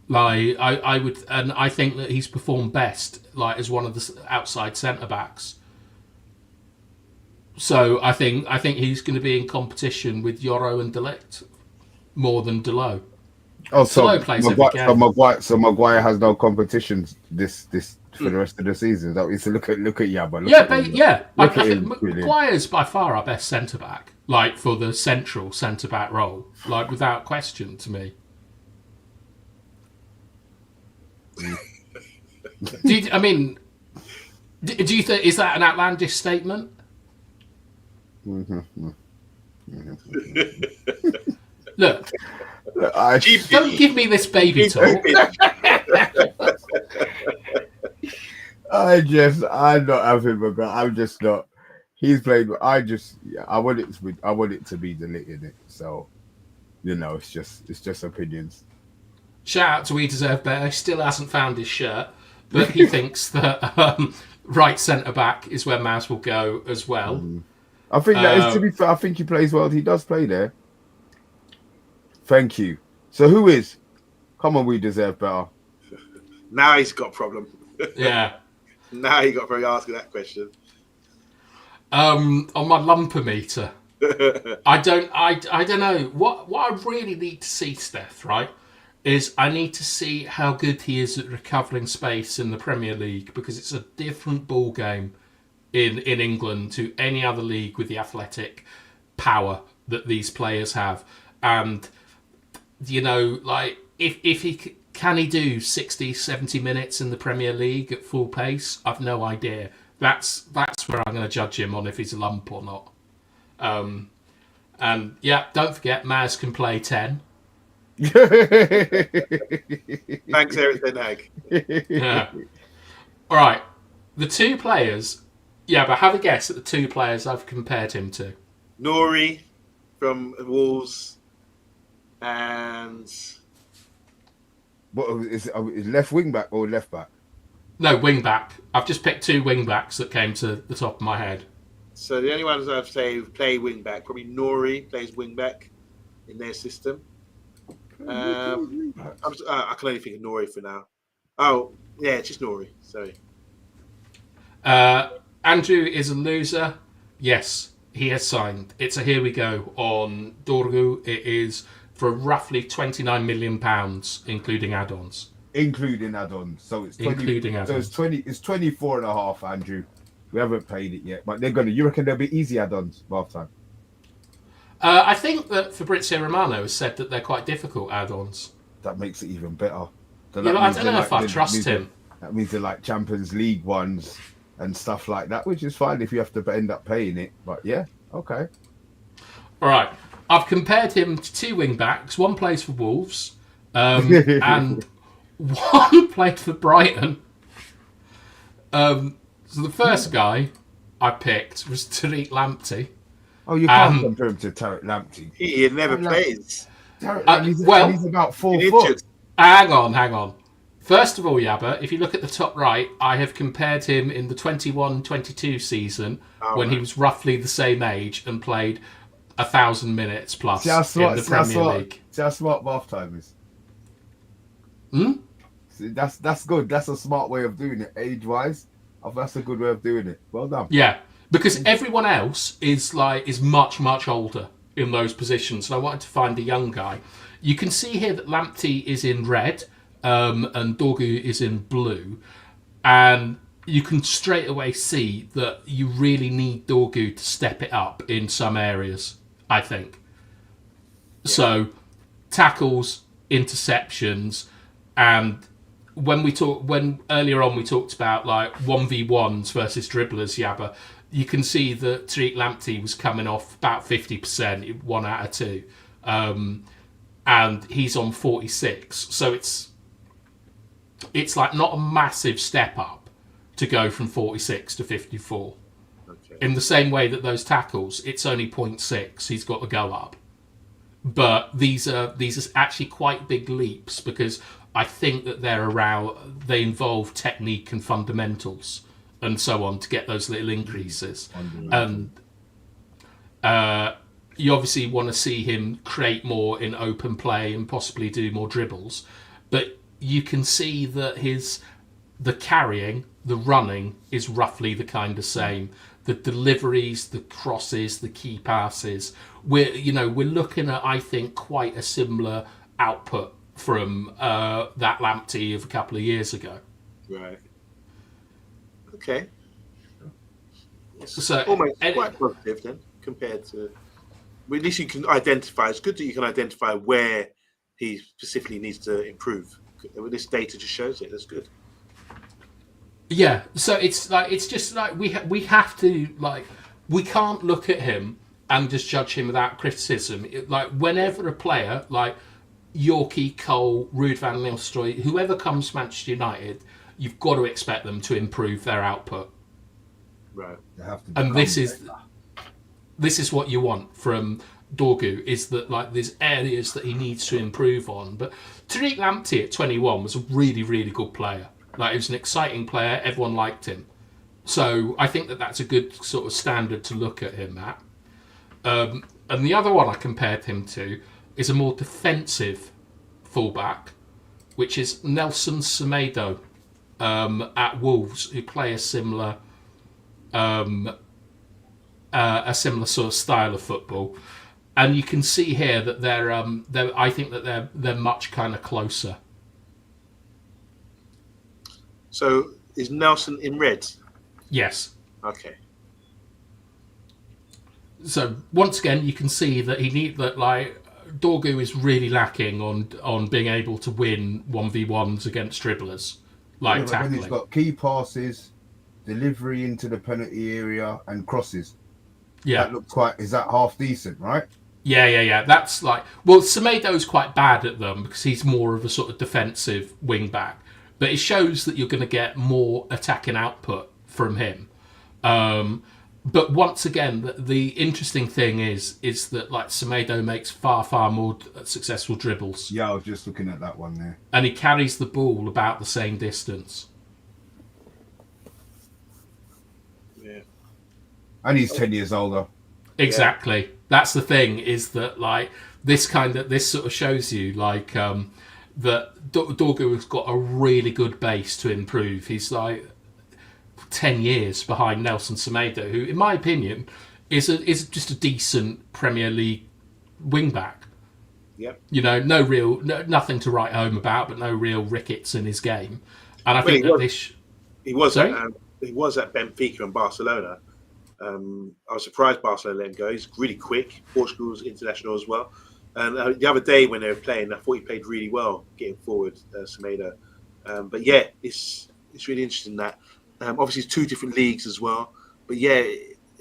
Like I would, and I think that he's performed best like as one of the outside centre backs. So I think he's going to be in competition with Yoro and De Ligt more than Dalot. Oh, so Maguire has no competition this for the rest of the season. That is to look at Yaba. I think Maguire's by far our best centre back, like for the central centre back role, like without question to me. Do you think, is that an outlandish statement? Look, don't give me this baby talk. I'm not having a go. I'm just not. He's played. I want it to be deleted. It. So, it's just opinions. Shout out to We Deserve Better. He still hasn't found his shirt, but he thinks that right centre back is where Maz will go as well. I think that is, to be fair. I think he plays well. He does play there. Thank you. So who is? Come on, We Deserve Better. Now he's got a problem. Yeah. Now he got very asking that question. On my lumpometer, I don't know what I really need to see, Steph. Right, is I need to see how good he is at recovering space in the Premier League, because it's a different ball game in England to any other league with the athletic power that these players have. And like if he can he do 60, 70 minutes in the Premier League at full pace? I've no idea. That's where I'm going to judge him on if he's a lump or not. And yeah, don't forget Maz can play 10. Thanks, Eric Ten Hag. Yeah. All right. The two players Yeah, but have a guess at the two players I've compared him to. Nori from Wolves and... What is left wing back or left back? No, wing back. I've just picked two wing backs that came to the top of my head. So the only ones I'd say who play wing back, probably Nori plays wing back in their system. I can only think of Nori for now. Oh, yeah, it's just Nori. Sorry. Andrew is a loser. Yes, he has signed. It's a here we go on Dorgu. It is for roughly £29 million, including add-ons. Including add-ons. So it's 20, including add-ons. So it's 24 and a half, Andrew. We haven't paid it yet, but you reckon there'll be easy add-ons half time? I think that Fabrizio Romano has said that they're quite difficult add-ons. That makes it even better. I don't know if I trust him. That means they're like Champions League ones and stuff like that, which is fine if you have to end up paying it. But yeah, okay. All right. I've compared him to two wing-backs. One plays for Wolves and one played for Brighton. So the first guy I picked was Tariq Lamptey. Oh, you can't compare him to Tariq Lamptey. He never plays. He's about 4 foot. Hang on. First of all, Yabba, if you look at the top right, I have compared him in the 21-22 season when he was roughly the same age and played 1,000 minutes plus in the Premier League. See how smart bath time is? See, that's good. That's a smart way of doing it, age-wise. That's a good way of doing it. Well done. Yeah, because everyone else is much, much older in those positions. And I wanted to find a young guy. You can see here that Lamptey is in red and Dorgu is in blue. And you can straight away see that you really need Dorgu to step it up in some areas, I think. Yeah. So, tackles, interceptions, and when earlier on we talked about like 1v1s versus dribblers, Yabba, you can see that Tariq Lamptey was coming off about 50%, 1 out of 2. And he's on 46. So it's like not a massive step up to go from 46 to 54. Okay. In the same way that those tackles, it's only 0.6. He's got to go up. But these are actually quite big leaps because I think that they involve technique and fundamentals and so on to get those little increases. And you obviously want to see him create more in open play and possibly do more dribbles. But you can see that the carrying, the running is roughly the kind of same. The deliveries, the crosses, the key passes. We're looking at, I think, quite a similar output from that Lamptey of a couple of years ago. Right. Okay. So almost quite positive then, compared to... Well, at least you can identify. It's good that you can identify where he specifically needs to improve. This data just shows it. That's good. Yeah. So it's just like we have to, like, we can't look at him and just judge him without criticism. Whenever a player like Yorkie, Cole, Ruud van Nistelrooy, whoever comes to Manchester United, you've got to expect them to improve their output. Right. They have to. And this is what you want from Dorgu, is that like there's areas that he needs to improve on. But Tariq Lamptey at 21 was a really, really good player. Like, he was an exciting player. Everyone liked him. So I think that that's a good sort of standard to look at him at. And the other one I compared him to is a more defensive fullback, which is Nelson Semedo at Wolves, who play a similar sort of style of football. And you can see here that I think that they're much kind of closer. So is Nelson in red? Yes. Okay. So once again, you can see that Dorgu is really lacking on being able to win 1v1s against dribblers, tackling. He's got key passes, delivery into the penalty area, and crosses. Yeah, that looks quite. Is that half decent, right? Yeah. That's Semedo's quite bad at them because he's more of a sort of defensive wing back. But it shows that you're going to get more attacking output from him. But once again, the interesting thing is that like Semedo makes far more successful dribbles. Yeah, I was just looking at that one there. And he carries the ball about the same distance. Yeah. And he's 10 years older. Exactly. Yeah. That's the thing, is that like this sort of shows you like that Dorgu has got a really good base to improve. He's like 10 years behind Nelson Semedo, who, in my opinion, is just a decent Premier League wing back. Yep. You know, nothing to write home about, but no real rickets in his game. And I think he was at Benfica and Barcelona. I was surprised Barcelona let him go. He's really quick. Portugal's international as well. And the other day when they were playing, I thought he played really well getting forward, Semedo. But yeah, it's really interesting that. Obviously, it's two different leagues as well. But yeah,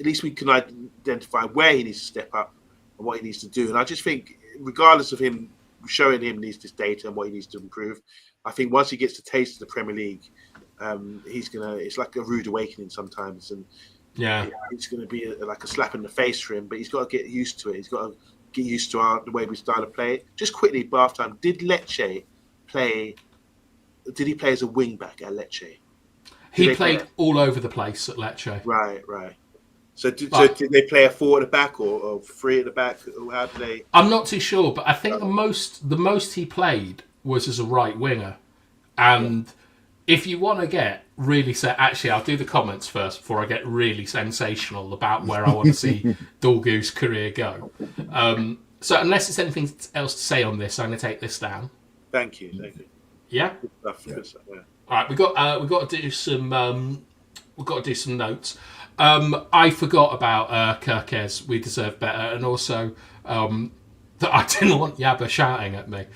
at least we can identify where he needs to step up and what he needs to do. And I just think, regardless of him showing him this data and what he needs to improve, I think once he gets to taste of the Premier League, it's like a rude awakening sometimes. And yeah, it's going to be like a slap in the face for him. But he's got to get used to it. He's got to get used to the way we start to play. Just quickly, bath time. Did Lecce play? Did he play as a wing back at Lecce? He played all over the place at Lecce. Right. So did they play a 4 at the back or 3 at the back? Or how did they? I'm not too sure, but I think the most he played was as a right winger. And if you want to get really actually, I'll do the comments first before I get really sensational about where I want to see Dorgu's career go. So unless there's anything else to say on this, I'm going to take this down. Thank you. Yeah. Good stuff. Yeah. All right, we've got to do some notes. I forgot about Kirkes. We deserve better, and also that I didn't want Yabba shouting at me,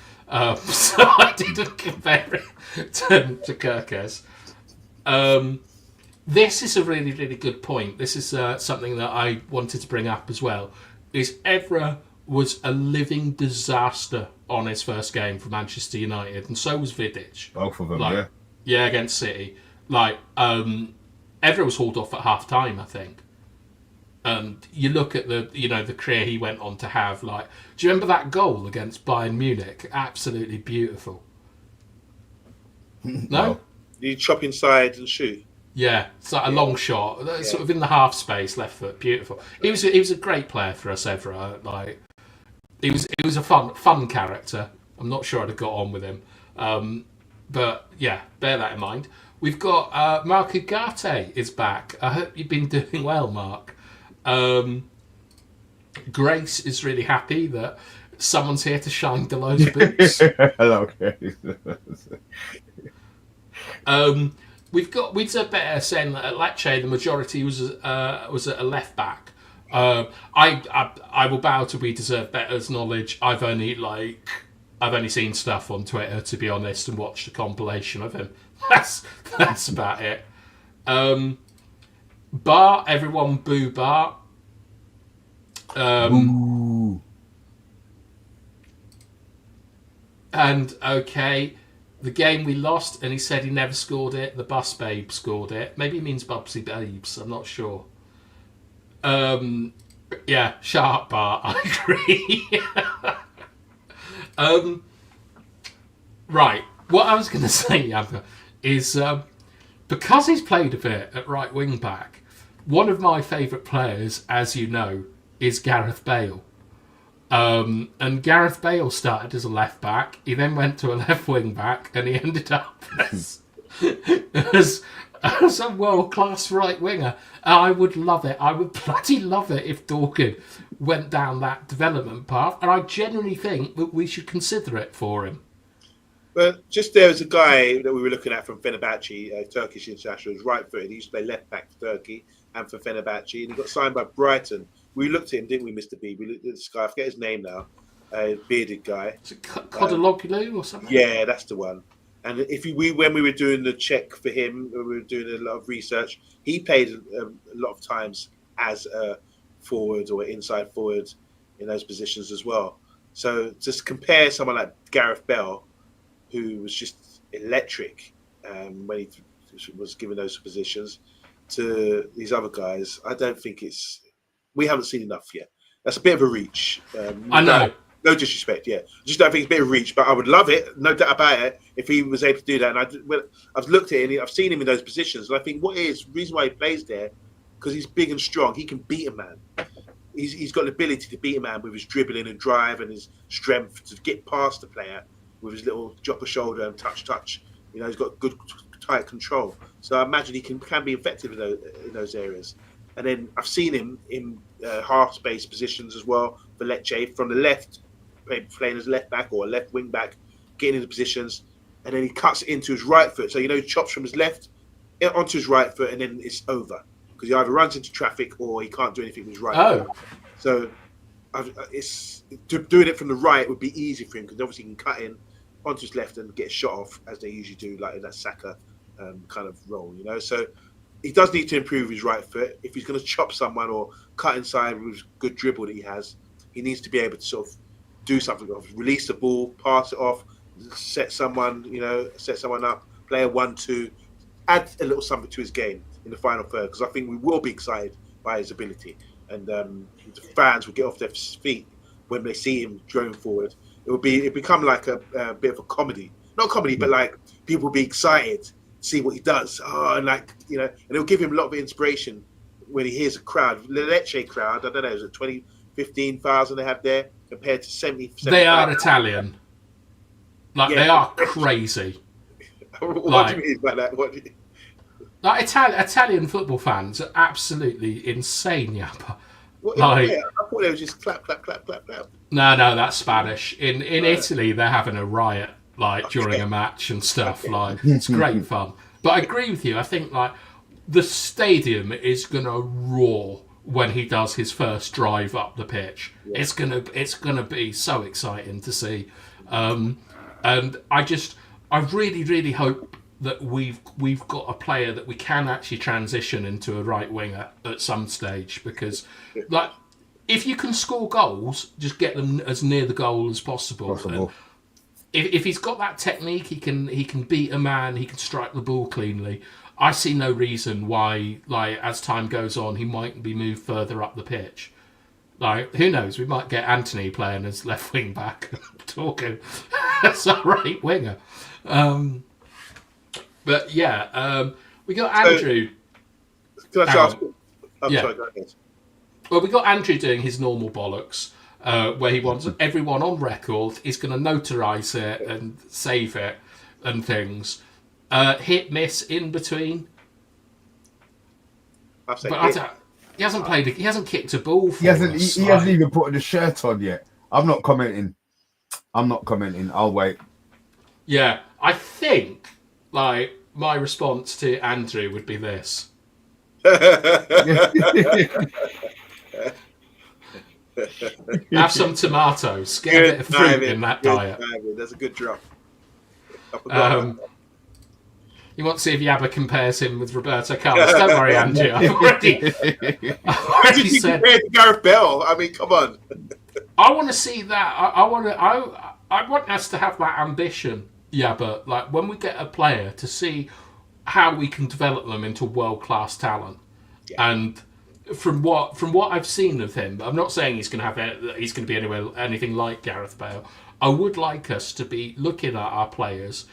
so I didn't compare it to Kirkes. This is a really, really good point. This is something that I wanted to bring up as well. Is Evra was a living disaster on his first game for Manchester United, and so was Vidic. Both of them, yeah. Yeah, against City. Like, Evra was hauled off at half time, I think. And you look at the career he went on to have. Like, do you remember that goal against Bayern Munich? Absolutely beautiful. No? Did you chop inside and shoot? Yeah, it's like a long shot, sort of in the half space, left foot, beautiful. He was a great player for us, Evra. Like, he was a fun character. I'm not sure I'd have got on with him. But yeah, bear that in mind. We've got Mark Ugarte is back. I hope you've been doing well, Mark. Grace is really happy that someone's here to shine Delo's boots. Hello, Grace. We said better saying that at Lecce the majority was at a left back. I will bow to We Deserve Better's knowledge. I've only seen stuff on Twitter, to be honest, and watched a compilation of him. That's about it. Bar, everyone boo Bar. And okay, the game we lost, and he said he never scored it. The bus babe scored it. Maybe he means Bubsy Babes. I'm not sure. Yeah, shut up, Bar. I agree. Right. What I was going to say, Yabba, is because he's played a bit at right wing back, one of my favourite players, as you know, is Gareth Bale. And Gareth Bale started as a left back. He then went to a left wing back, and he ended up as a world-class right winger. I would love it. I would bloody love it if Dorgu went down that development path. And I genuinely think that we should consider it for him. But just there was a guy that we were looking at from Fenerbahce, Turkish international, who's right-footed. He used to play left-back for Turkey and for Fenerbahce, and he got signed by Brighton. We looked at him, didn't we, Mr. B? We looked at this guy, I forget his name now, bearded guy. Is it Kodologlu or something? Yeah, that's the one. And when we were doing the check for him, we were doing a lot of research, he played a lot of times as a forward or inside forward in those positions as well. So just compare someone like Gareth Bale, who was just electric when he was given those positions, to these other guys, I don't think we haven't seen enough yet. That's a bit of a reach. I know. No disrespect, yeah. Just don't think it's a bit of a reach, but I would love it, no doubt about it, if he was able to do that. And I've looked at it and I've seen him in those positions, and I think the reason why he plays there, because he's big and strong, he can beat a man. He's got the ability to beat a man with his dribbling and drive and his strength to get past the player with his little drop of shoulder and touch. You know, he's got good tight control. So I imagine he can be effective in those areas. And then I've seen him in half space positions as well for Lecce from the left, playing as left back or a left wing back, getting into positions, and then he cuts it into his right foot. So he chops from his left onto his right foot, and then it's over because he either runs into traffic or he can't do anything with his right foot. So doing it from the right would be easy for him because obviously he can cut in onto his left and get shot off as they usually do, like in that Saka kind of role, you know. So he does need to improve his right foot. If he's going to chop someone or cut inside with his good dribble that he has, he needs to be able to sort of do something off, release the ball, pass it off, set someone up, play a 1-2, add a little something to his game in the final third, because I think we will be excited by his ability, and the fans will get off their feet when they see him going forward. It become like a bit of a comedy, not comedy, but like people will be excited to see what he does. And it'll give him a lot of inspiration when he hears a crowd, the Lecce crowd. I don't know, is it 15,000 they have there compared to 70? They are Italian. They are crazy. What do you mean by that? Italian football fans are absolutely insane, Yappa. I thought they were just clap, clap, clap, clap, clap. No, that's Spanish. In Italy, they're having a riot during a match and stuff. It's great fun. But I agree with you. I think the stadium is gonna roar when he does his first drive up the pitch. Yeah. It's gonna be so exciting to see. And I really, really hope that we've got a player that we can actually transition into a right winger at some stage, because if you can score goals, just get them as near the goal as possible. And if he's got that technique, he can beat a man, he can strike the ball cleanly. I see no reason why, as time goes on, he might be moved further up the pitch. Who knows? We might get Anthony playing as left wing back, talking as a right winger. But yeah, we got Andrew. Can I ask? Sorry, go ahead. Well, we got Andrew doing his normal bollocks, where he wants everyone on record. He's going to notarise it and save it and things. Hit, miss, in between. He hasn't played. He hasn't kicked a ball for us. He hasn't even put the shirt on yet. I'm not commenting. I'll wait. Yeah, I think my response to Andrew would be this. Have some tomatoes. Get a bit of fruit in that diet. That's a good drop. You want to see if Yabba compares him with Roberto Carlos? Don't worry, Andrew. I've already said Gareth Bale. I mean, come on. I want to see that. I want us to have that ambition, Yabba. When we get a player, to see how we can develop them into world-class talent. Yeah. And from what I've seen of him, I'm not saying he's going to be anything like Gareth Bale. I would like us to be looking at our players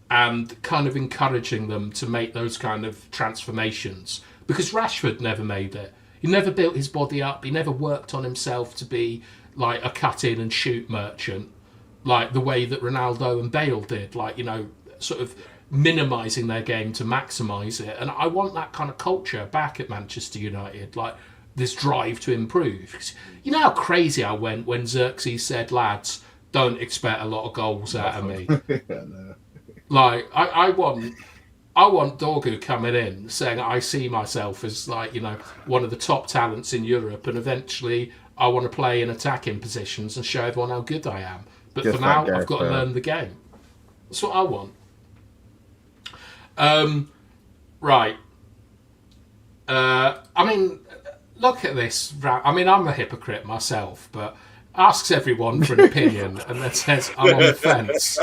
and kind of encouraging them to make those kind of transformations. Because Rashford never made it. He never built his body up. He never worked on himself to be a cut-in and shoot merchant, the way that Ronaldo and Bale did. Sort of minimising their game to maximise it. And I want that kind of culture back at Manchester United, this drive to improve. You know how crazy I went when Xerxes said, lads, don't expect a lot of goals out of me. I want Dorgu coming in saying I see myself as one of the top talents in Europe, and eventually I want to play in attacking positions and show everyone how good I am. But for now, I've got to learn the game. That's what I want. Right. Look at this. I'm a hypocrite myself, but asks everyone for an opinion and then says I'm on the fence.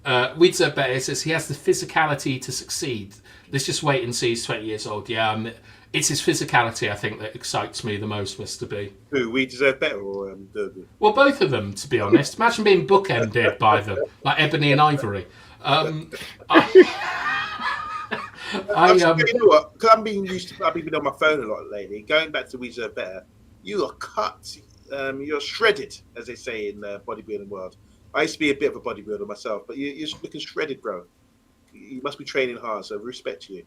Widzer Bear says he has the physicality to succeed. Let's just wait and see. He's 20 years old. Yeah, it's his physicality, I think, that excites me the most, Mr. B. Who, We Deserve Better or Dorgu? Well, both of them, to be honest. Imagine being bookended by them, like Ebony and Ivory. You know what? Because I've been on my phone a lot lately. Going back to We Deserve Better, you are cut. You're shredded, as they say in the bodybuilding world. I used to be a bit of a bodybuilder myself, but you're looking shredded, bro. You must be training hard, so respect to you.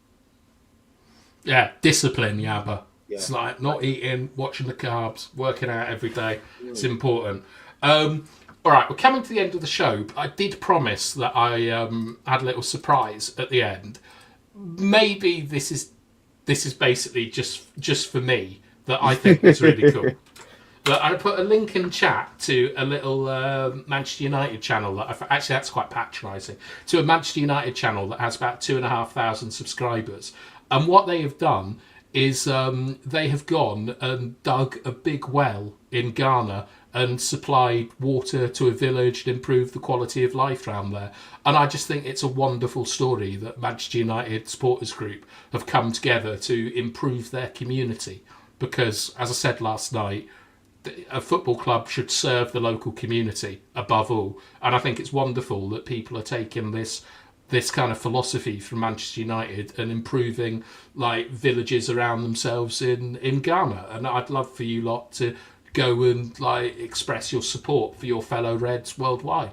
Yeah, discipline, Yabba. Yeah. It's like not eating, watching the carbs, working out every day. It's important. All right, we're coming to the end of the show. I did promise that I had a little surprise at the end. Maybe this is basically just for me that I think is really cool. But I put a link in chat to a little Manchester United channel that actually that's quite patronising, to a Manchester United channel that has about 2,500 subscribers. And what they have done is they have gone and dug a big well in Ghana and supplied water to a village and improved the quality of life around there. And I just think it's a wonderful story that Manchester United supporters group have come together to improve their community. Because, as I said last night, a football club should serve the local community above all. And I think it's wonderful that people are taking this kind of philosophy from Manchester United and improving like villages around themselves in Ghana. And I'd love for you lot to go and like express your support for your fellow Reds worldwide.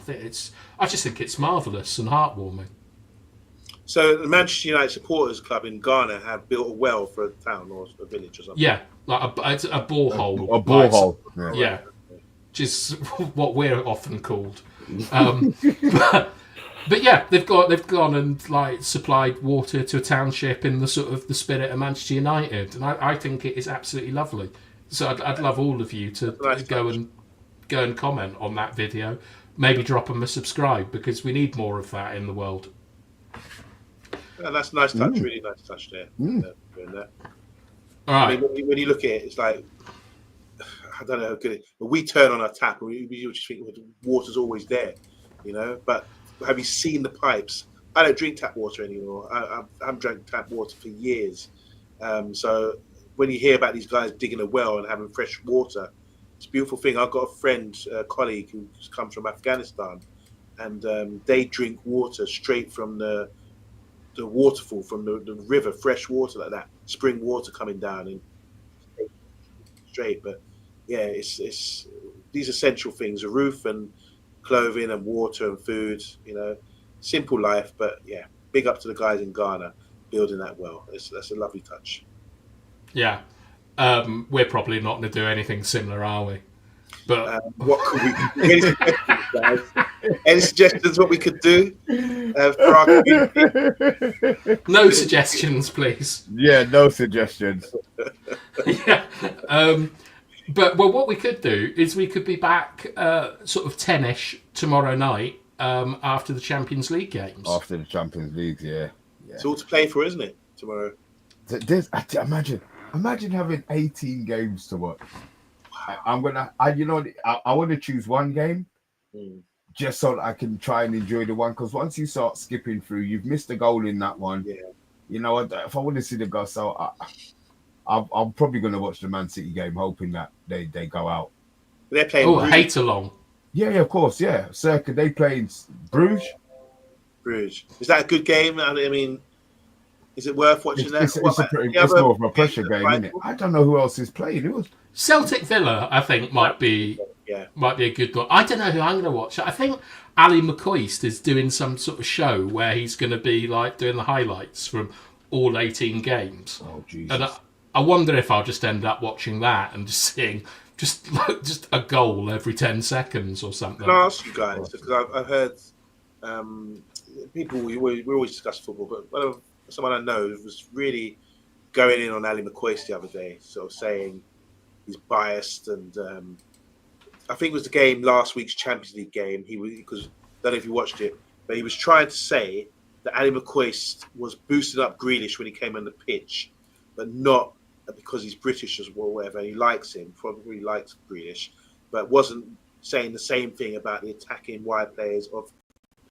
I just think it's marvellous and heartwarming. So the Manchester United Supporters Club in Ghana have built a well for a town or a village or something. Yeah, like it's a borehole. A borehole. Yeah, which is what we're often called. But yeah, they've gone and like supplied water to a township in the sort of the spirit of Manchester United, and I think it is absolutely lovely. So I'd love all of you to go and comment on that video. Maybe drop them a subscribe because we need more of that in the world. Yeah, that's a nice touch, really nice touch there. All right. I mean, when you look at it, it's like, I don't know how good it is, but we turn on our tap and we just think the water's always there, you know. But have you seen the pipes? I don't drink tap water anymore. I haven't drank tap water for years. So when you hear about these guys digging a well and having fresh water, it's a beautiful thing. I've got a friend, a colleague who comes from Afghanistan, and they drink water straight from the waterfall, from the river, fresh water like that, spring water coming down and straight. But yeah, it's these essential things: a roof and clothing and water and food. You know, simple life, but yeah, big up to the guys in Ghana building that well. That's a lovely touch. Yeah, we're probably not going to do anything similar, are we? But what could we do? Guys? Any suggestions what we could do for our community? No suggestions, please. Yeah, no suggestions. Yeah. But what we could do is we could be back sort of 10ish tomorrow night after the Champions League games. After the Champions League, yeah. It's all to play for, isn't it, tomorrow? Imagine having 18 games to watch. I want to choose one game just so that I can try and enjoy the one. Because once you start skipping through, you've missed a goal in that one. Yeah. You know, if I want to see the goal, so I'm probably going to watch the Man City game, hoping that they go out. They're playing. Hate along. Yeah, of course, yeah. Circa, they playing Bruges. Bruges. Is that a good game? I mean, is it worth watching that? It's more of a pressure game, isn't it? I don't know who else is playing. Celtic Villa, I think, might be a good one. I don't know who I'm going to watch. I think Ali McCoist is doing some sort of show where he's going to be like doing the highlights from all 18 games. Oh, Jesus. And I wonder if I'll just end up watching that and just seeing just a goal every 10 seconds or something. Can I ask you guys, because I've heard people, we always discuss football, but someone I know was really going in on Ali McCoist the other day, sort of saying he's biased, and I think it was the game, last week's Champions League game. Because I don't know if you watched it, but he was trying to say that Ali McCoist was boosting up Grealish when he came on the pitch, but not because he's British as well, whatever. He likes him, probably likes Grealish, but wasn't saying the same thing about the attacking wide players of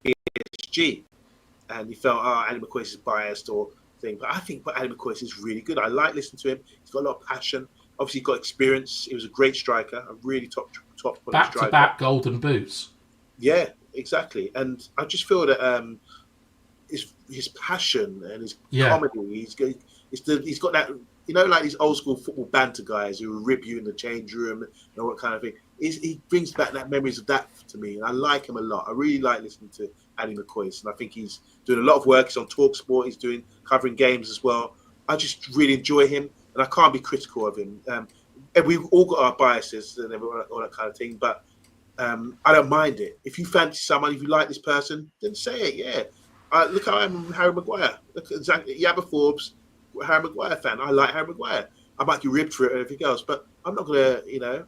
PSG G, and you felt, Ali McCoist is biased or thing. But I think Ali McCoist is really good. I like listening to him. He's got a lot of passion. Obviously, he's got experience. He was a great striker, a really top back to back golden boots. Yeah, exactly. And I just feel that his passion and his comedy. He's got that, like these old school football banter guys who will rib you in the change room and all that kind of thing. He brings back that memories of that to me, and I like him a lot. I really like listening to Ali McCoist, and I think he's doing a lot of work. He's on TalkSport. He's covering games as well. I just really enjoy him, and I can't be critical of him. And we've all got our biases and all that kind of thing, but I don't mind it. If you fancy someone, if you like this person, then say it. Yeah, look how I'm Harry Maguire. Look exactly, Yabba Forbes, Harry Maguire fan. I like Harry Maguire. I might get ribbed for it and everything else, but I'm not gonna,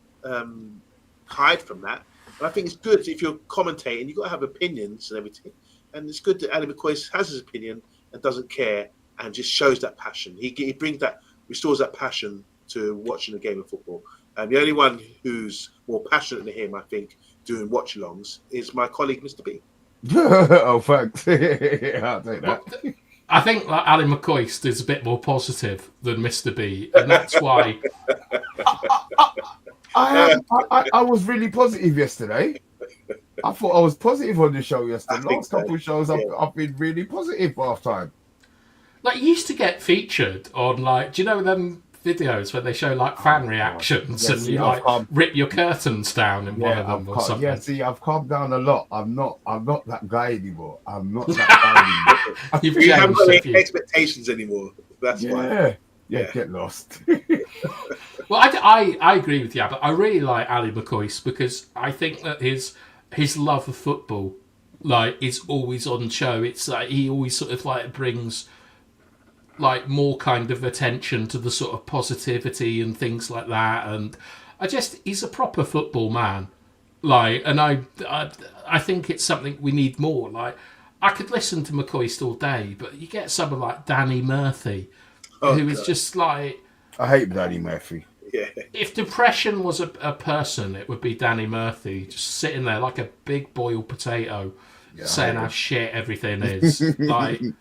hide from that. And I think it's good if you're commentating, you've got to have opinions and everything. And it's good that Ali McCoist has his opinion and doesn't care and just shows that passion. He brings that, restores that passion to watching a game of football. And the only one who's more passionate than him, I think, doing watch-alongs is my colleague, Mr. B. Oh, thanks. I'll take that. I think Ali McCoist is a bit more positive than Mr. B, and that's why... I was really positive yesterday. I thought I was positive on the show yesterday. Last couple of shows, I've been really positive half time. Like, you used to get featured on, do you know them videos where they show, fan reactions and you, rip your curtains down in one of them or something? Yeah, see, I've calmed down a lot. I'm not that guy anymore. I'm not that guy anymore. You haven't got any expectations anymore. That's why. Yeah, get lost. Well, I agree with you, but I really like Ali McCoist because I think that his love of football, is always on show. It's like he always sort of brings more kind of attention to the sort of positivity and things like that. And he's a proper football man. And I think it's something we need more. I could listen to McCoist all day, but you get someone like Danny Murphy, who is just I hate Danny Murphy. Yeah. If depression was a person, it would be Danny Murphy, just sitting there like a big boiled potato, saying how shit everything is. I'm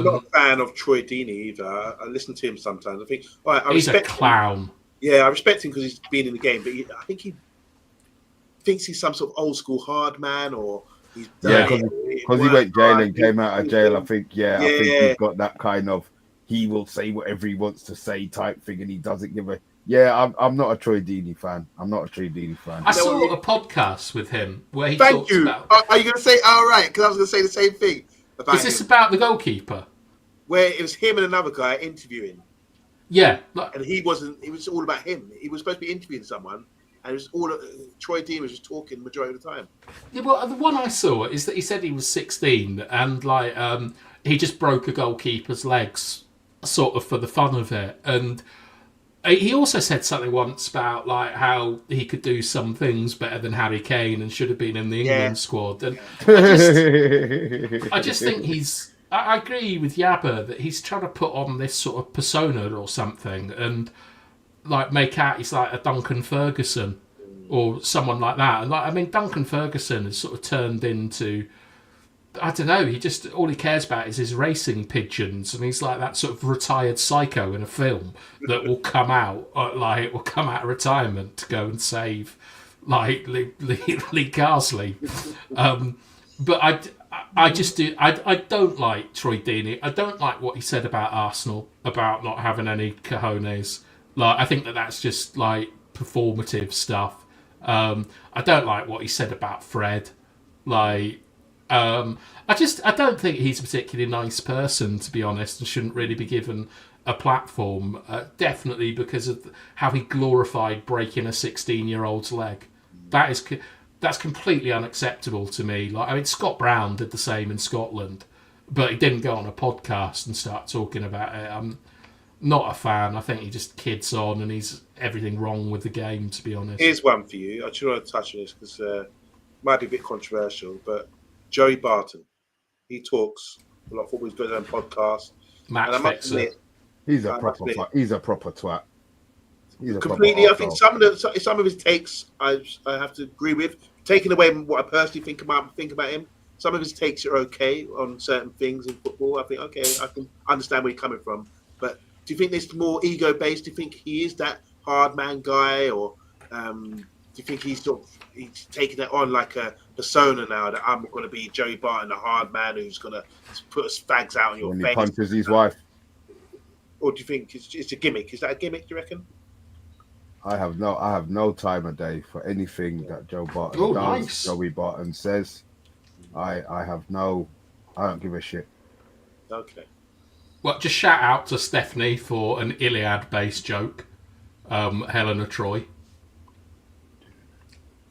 not a fan of Troy Deeney either. I listen to him sometimes. I think he's a clown. Him. Yeah, I respect him because he's been in the game, but I think he thinks he's some sort of old school hard man, or he's because he went jail and came out of jail. I think I think he's got that kind of he will say whatever he wants to say type thing, and he doesn't give a. Yeah, I'm not a Troy Deeney fan. I saw a podcast with him where he talks about... Are you going to say, right, because I was going to say the same thing about Is this about the goalkeeper? Where it was him and another guy interviewing. Yeah. And it was all about him. He was supposed to be interviewing someone, and it was all... Troy Deeney was just talking the majority of the time. Yeah, well, the one I saw is that he said he was 16, and, he just broke a goalkeeper's legs, sort of for the fun of it, and... He also said something once about how he could do some things better than Harry Kane and should have been in the England squad. And I just think I agree with Yabba that he's trying to put on this sort of persona or something and make out he's like a Duncan Ferguson or someone like that. And Duncan Ferguson has sort of turned into, I don't know, all he cares about is his racing pigeons, and he's like that sort of retired psycho in a film that will come out, of retirement to go and save, Lee Carsley. But I don't like Troy Deeney. I don't like what he said about Arsenal, about not having any cojones. I think that's just performative stuff. I don't like what he said about Fred. I don't think he's a particularly nice person, to be honest, and shouldn't really be given a platform. Definitely because of how he glorified breaking a 16-year-old's leg. That's completely unacceptable to me. Scott Brown did the same in Scotland, but he didn't go on a podcast and start talking about it. I'm not a fan. I think he just kids on, and he's everything wrong with the game, to be honest. Here's one for you. I just want to touch on this because it might be a bit controversial, but Joey Barton, he talks a lot of football. He's got his own podcast. Match fixer. He's a proper twat. He's a proper completely. I think some of his takes I have to agree with. taking away what I personally think about him. Some of his takes are okay on certain things in football. I think, okay, I can understand where you're coming from. But do you think it's more ego-based? Do you think he is that hard man guy, or do you think he's taking it on like a persona now that I'm going to be Joey Barton, the hard man who's going to put fags out on your when face? he punches his wife. Or do you think it's a gimmick? Is that a gimmick, do you reckon? I have no time of day for anything that Joe Barton does. Nice. Joey Barton says. I don't give a shit. Okay. Well, just shout out to Stephanie for an Iliad-based joke. Helena Troy.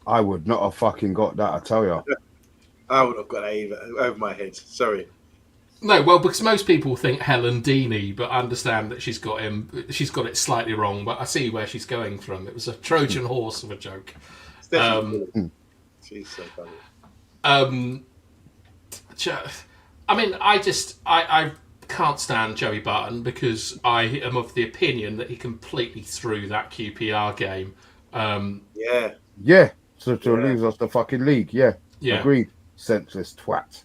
I would not have fucking got that, I tell you. I would have got that either, over my head. Sorry. No, well, because most people think Helen Dini, but I understand that she's got it slightly wrong. But I see where she's going from. It was a Trojan horse of a joke. She's so funny. I mean, I can't stand Joey Barton because I am of the opinion that he completely threw that QPR game. Yeah. So leaves us the fucking league. Yeah. Agreed. Senseless twat.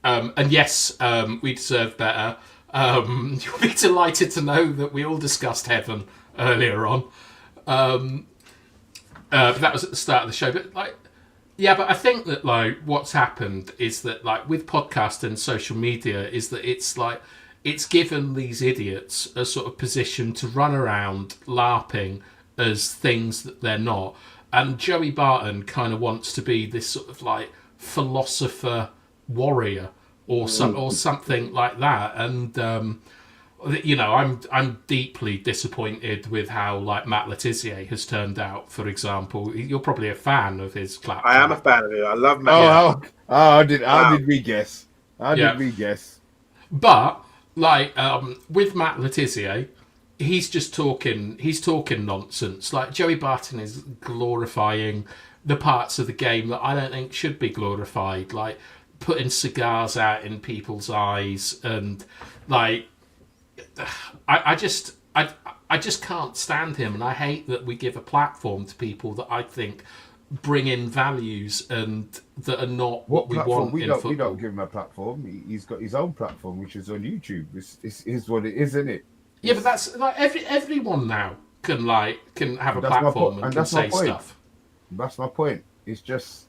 And yes, we deserve better. You'll be delighted to know that we all discussed Heaven earlier on. But that was at the start of the show. But but I think that what's happened is that with podcast and social media is that it's given these idiots a sort of position to run around LARPing as things that they're not. And Joey Barton kind of wants to be this sort of philosopher warrior or something like that. And I'm deeply disappointed with how Matt Letizia has turned out. For example, you're probably a fan of his clap. I am a fan of it. I love Matt. How did we guess? Did we guess? But with Matt Letizia, he's just talking nonsense. Joey Barton is glorifying the parts of the game that I don't think should be glorified, putting cigars out in people's eyes, and I just can't stand him, and I hate that we give a platform to people that I think bring in values and that are not what we want in football. We don't give him a platform. He's got his own platform, which is on YouTube. It's what it is, isn't it? Yeah, but that's everyone now can have a platform and can say stuff. That's my point. It's just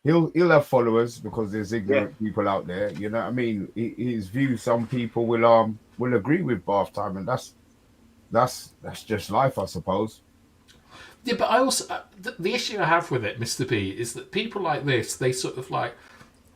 he'll have followers because there's ignorant people out there. You know what I mean? His views, some people will agree with bath time, and that's just life, I suppose. Yeah, but I also the issue I have with it, Mr. B, is that people like this, they sort of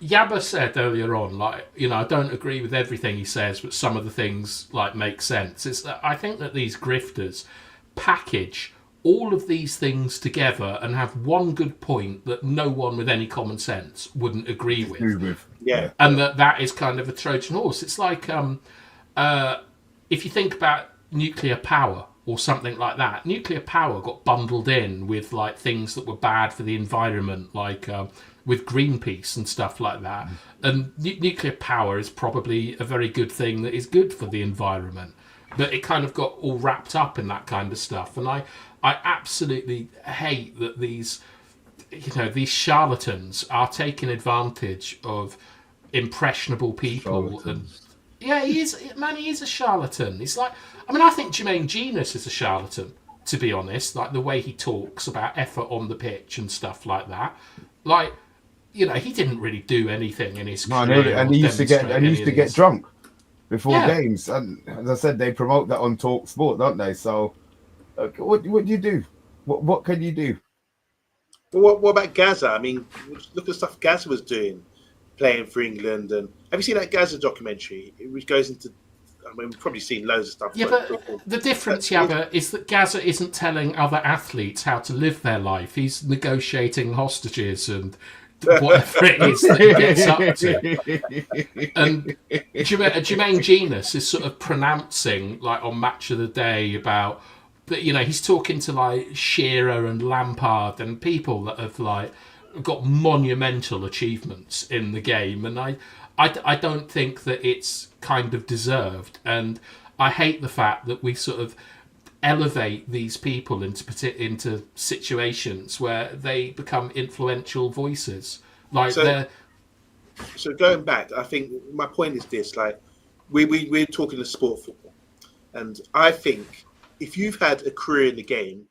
Yabba said earlier on, I don't agree with everything he says, but some of the things make sense. It's that I think that these grifters package all of these things together and have one good point that no one with any common sense wouldn't agree with. Yeah. And that is kind of a Trojan horse. It's if you think about nuclear power or something like that, nuclear power got bundled in with things that were bad for the environment, with Greenpeace and stuff like that. And nuclear power is probably a very good thing that is good for the environment. But it kind of got all wrapped up in that kind of stuff. And I absolutely hate that these charlatans are taking advantage of impressionable people. Charlatans. And he is a charlatan. It's I think Jermaine Genius is a charlatan, to be honest. The way he talks about effort on the pitch and stuff like that. He didn't really do anything in his career. And he used to get drunk before games. And as I said, they promote that on Talk Sport, don't they? So what do you do? What can you do? Well, what about Gaza? I mean, look at the stuff Gaza was doing, playing for England. And have you seen that Gaza documentary? Which goes into, we've probably seen loads of stuff. Yeah, but the difference, Yabba, is that Gaza isn't telling other athletes how to live their life. He's negotiating hostages and whatever it is that he gets up to. And Jermaine Genius is sort of pronouncing, on Match of the Day, about that. He's talking to Shearer and Lampard and people that have got monumental achievements in the game, and I don't think that it's kind of deserved. And I hate the fact that we sort of elevate these people into situations where they become influential voices. Like so going back, I think my point is this: like we're talking the sport football, and I think if you've had a career in the game,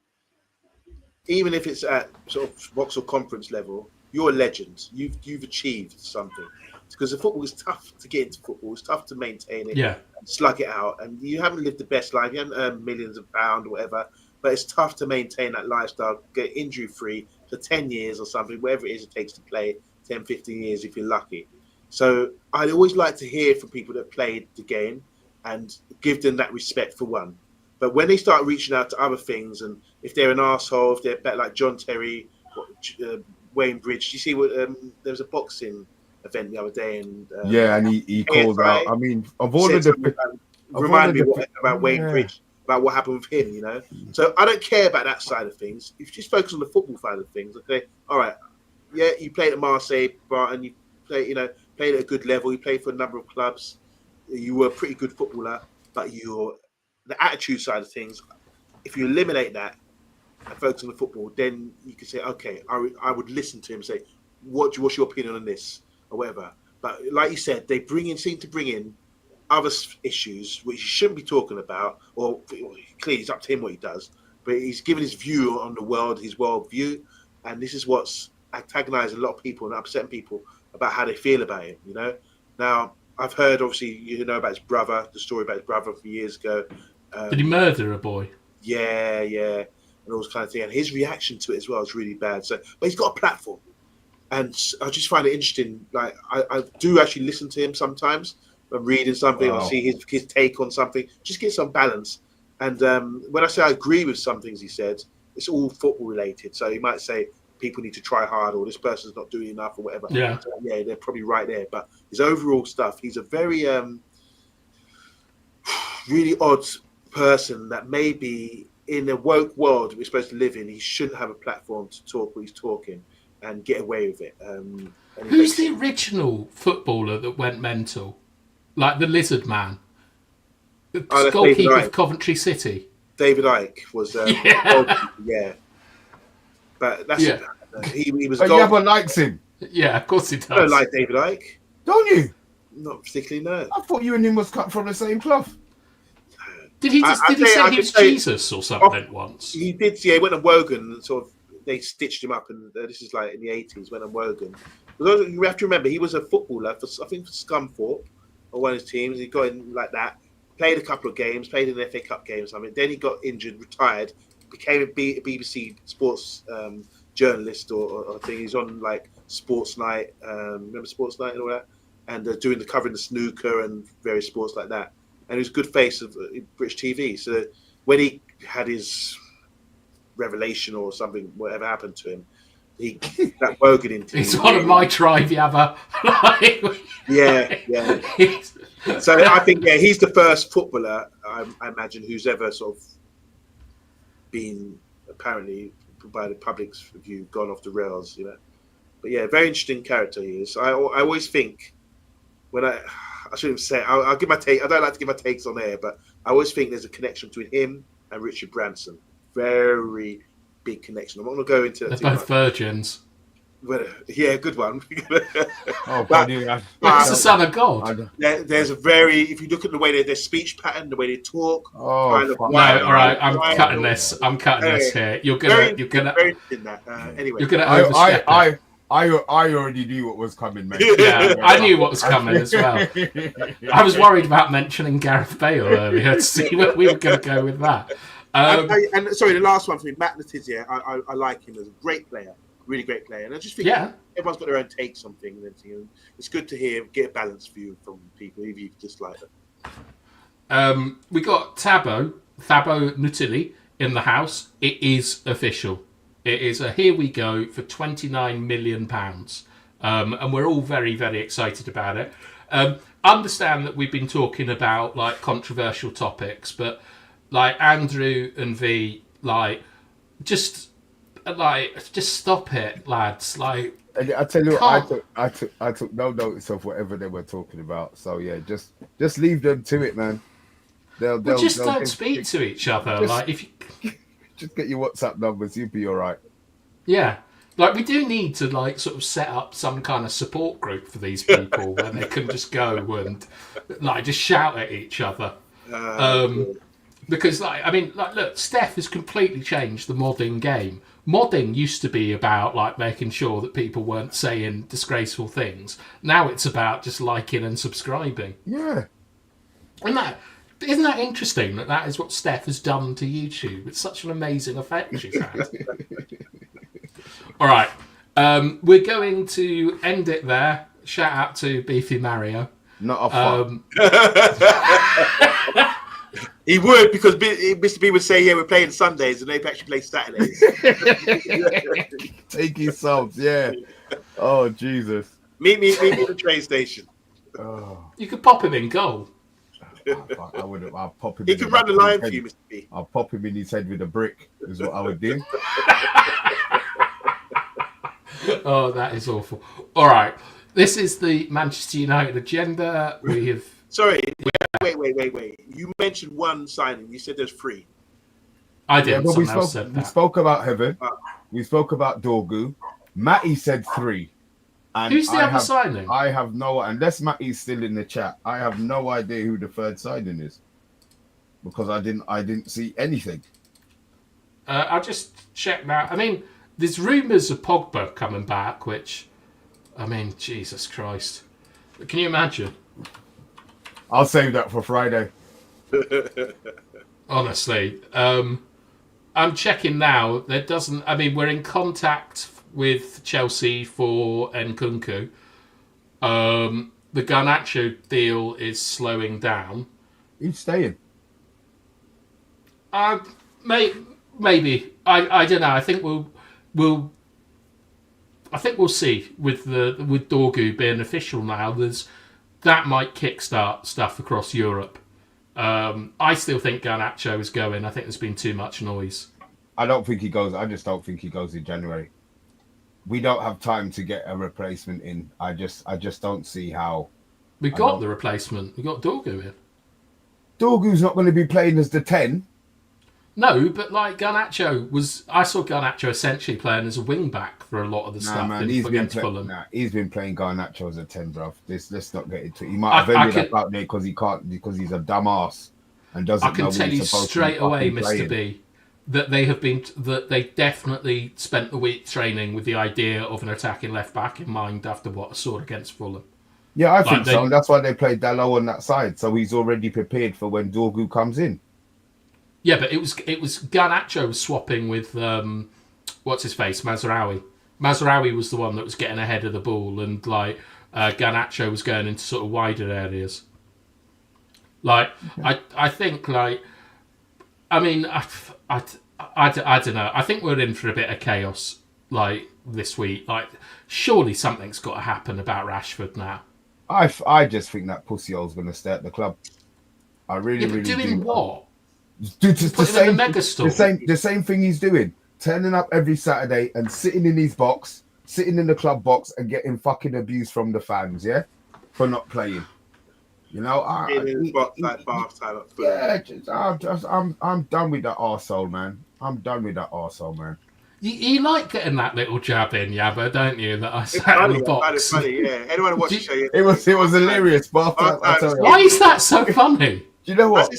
even if it's at sort of Vauxhall Conference level, you're a legend. You've achieved something. Because the football is tough to get into football. It's tough to maintain it, and slug it out. And you haven't lived the best life. You haven't earned millions of pounds or whatever. But it's tough to maintain that lifestyle, get injury-free for 10 years or something, whatever it is it takes to play, 10, 15 years if you're lucky. So I'd always like to hear from people that played the game and give them that respect for one. But when they start reaching out to other things, and if they're an arsehole, if they're like John Terry, Wayne Bridge, you see what there was a boxing event the other day, and and he called out. I mean, of all of the remind me about Wayne Bridge, about what happened with him, you know. So I don't care about that side of things. If you just focus on the football side of things, okay, all right, yeah, you played at Marseille, and you played at a good level. You played for a number of clubs. You were a pretty good footballer, but the attitude side of things, if you eliminate that and focus on the football, then you can say, okay, I would listen to him and say, what's your opinion on this? Or whatever. But like you said, they seem to bring in other issues which you shouldn't be talking about, or clearly it's up to him what he does, but he's given his view on the world, his world view, and this is what's antagonizing a lot of people and upsetting people about how they feel about it, you know. Now, I've heard, obviously, you know about his brother, the story about his brother from years ago. Did he murder a boy? Yeah, and all this kind of thing. And his reaction to it as well is really bad. So, but he's got a platform. And I just find it interesting. Like I do actually listen to him sometimes. I'm reading something or see his take on something. Just get some balance. And when I say I agree with some things he said, it's all football related. So he might say people need to try hard, or this person's not doing enough, or whatever. Yeah, so, yeah, they're probably right there. But his overall stuff, he's a very really odd person that maybe in a woke world we're supposed to live in, he shouldn't have a platform to talk what he's talking and get away with it. Who's the original footballer that went mental? Like the Lizard Man? The goalkeeper of Coventry City? David Icke was yeah. But that's he was But Yabba likes him. Yeah, of course he does. I don't like David Icke. Don't you? Not particularly, no. I thought you and him was cut from the same cloth. Did he say he was Jesus or something once? He did, yeah. He went on Wogan and sort of they stitched him up, and this is like in the 80s, went on Wogan. You have to remember, he was a footballer for, I think, for Scunthorpe, or one of his teams. He got in like that, played a couple of games, played in an FA Cup game or something. Then he got injured, retired, became a BBC sports journalist or thing. He's on like Sports Night, remember Sports Night and all that? And doing covering the snooker and various sports like that. And he was a good face of British TV. So when he had his revelation or something, whatever happened to him, that Wogan interview. He's one of my tribe, Yabba. Yeah. So I think, he's the first footballer, I imagine, who's ever sort of been, apparently, by the public's view, gone off the rails, you know. But yeah, very interesting character he is. I always think, when I shouldn't say, I'll give my take. I don't like to give my takes on air, but I always think there's a connection between him and Richard Branson. Very big connection. I'm not going to go into that. They're both virgins. Well, yeah, good one. That's the son of God. There's a very, if you look at the way their speech pattern, the way they talk. All right, I'm cutting this. I'm cutting this here. You're gonna. Anyway, you're gonna overstep it. I already knew what was coming, mate. Yeah, I knew what was coming as well. I was worried about mentioning Gareth Bale earlier to see where we were going to go with that. And sorry, the last one for me, Matt Letizia. I like him as a great player, really great player. And I just think everyone's got their own takes on things and everything. And it's good to get a balanced view from people, even if you dislike them. We got Thabo Nutili in the house. It is official. It is a here we go for £29 million. And we're all very, very excited about it. Understand that we've been talking about like controversial topics, but like Andrew and V, just stop it, lads. Like, I tell you what, I took no notice of whatever they were talking about. So yeah, just leave them to it, man. They'll just don't speak to each other. Like if you just get your WhatsApp numbers, you'll be all right. Yeah. Like, we do need to, like, sort of set up some kind of support group for these people where they can just go and, like, just shout at each other. Because, like, I mean, like, look, Steph has completely changed the modding game. Modding used to be about, like, making sure that people weren't saying disgraceful things. Now it's about just liking and subscribing. Yeah. And isn't that interesting that is what Steph has done to YouTube? It's such an amazing effect she's had. All right, we're going to end it there. Shout out to Beefy Mario. Not a fun. He would, because Mr. B would say, "Yeah, we're playing Sundays," and they actually play Saturdays. Take his subs, yeah. Oh Jesus! Meet me at the train station. Oh. You could pop him in goal. I would. I'll pop him. He could run the line for you, Mr. B. I'll pop him in his head with a brick. Is what I would do. Oh, that is awful. All right, this is the Manchester United agenda. We have. Sorry, wait. You mentioned one signing. You said there's 3. I did. Yeah, But we spoke about Heaven. We spoke about Dorgu. Matty said 3. And who's the other signing? I have no, unless Matty's still in the chat. I have no idea who the third signing is because I didn't see anything. I'll just check now. I mean, there's rumours of Pogba coming back, which, I mean, Jesus Christ, can you imagine? I'll save that for Friday. Honestly, I'm checking now. There doesn't. I mean, we're in contact with Chelsea for Nkunku. The Garnacho deal is slowing down. He's staying. Maybe. I don't know. I think we'll see with Dorgu being official now. That might kickstart stuff across Europe. I still think Garnacho is going. I think there's been too much noise. I don't think he goes. I just don't think he goes in January. We don't have time to get a replacement in. I just don't see how. We got the replacement. We got Dorgu in. Dorgu's not going to be playing as the 10. No, but like Garnacho was, I saw Garnacho essentially playing as a wing back for a lot of the stuff. Man, he's been playing Garnacho as a 10, bro. Let's not get into it. He might have ended up out there because he's a dumbass and doesn't. I can tell you straight away, Mr. B, that they definitely spent the week training with the idea of an attacking left back in mind after what I saw against Fulham. Yeah, I think so. And that's why they played Dalot on that side, so he's already prepared for when Dorgu comes in. Yeah, but it was Garnacho swapping with what's his face, Mazraoui. Mazraoui was the one that was getting ahead of the ball, and like Garnacho was going into sort of wider areas. Like I think like I mean I don't know. I think we're in for a bit of chaos like this week. Like surely something's got to happen about Rashford now. I just think that pussy hole's going to stay at the club. I really do. Doing what? The same thing he's doing, turning up every Saturday and sitting in his box, sitting in the club box and getting fucking abuse from the fans, yeah, for not playing. You know, I'm done with that arsehole, man. I'm done with that arsehole, man. You like getting that little jab in, Yabba, don't you? That I sat in the box. It's funny, yeah. Anyone who watched the show, it was hilarious, but why is that so funny? Do you know what?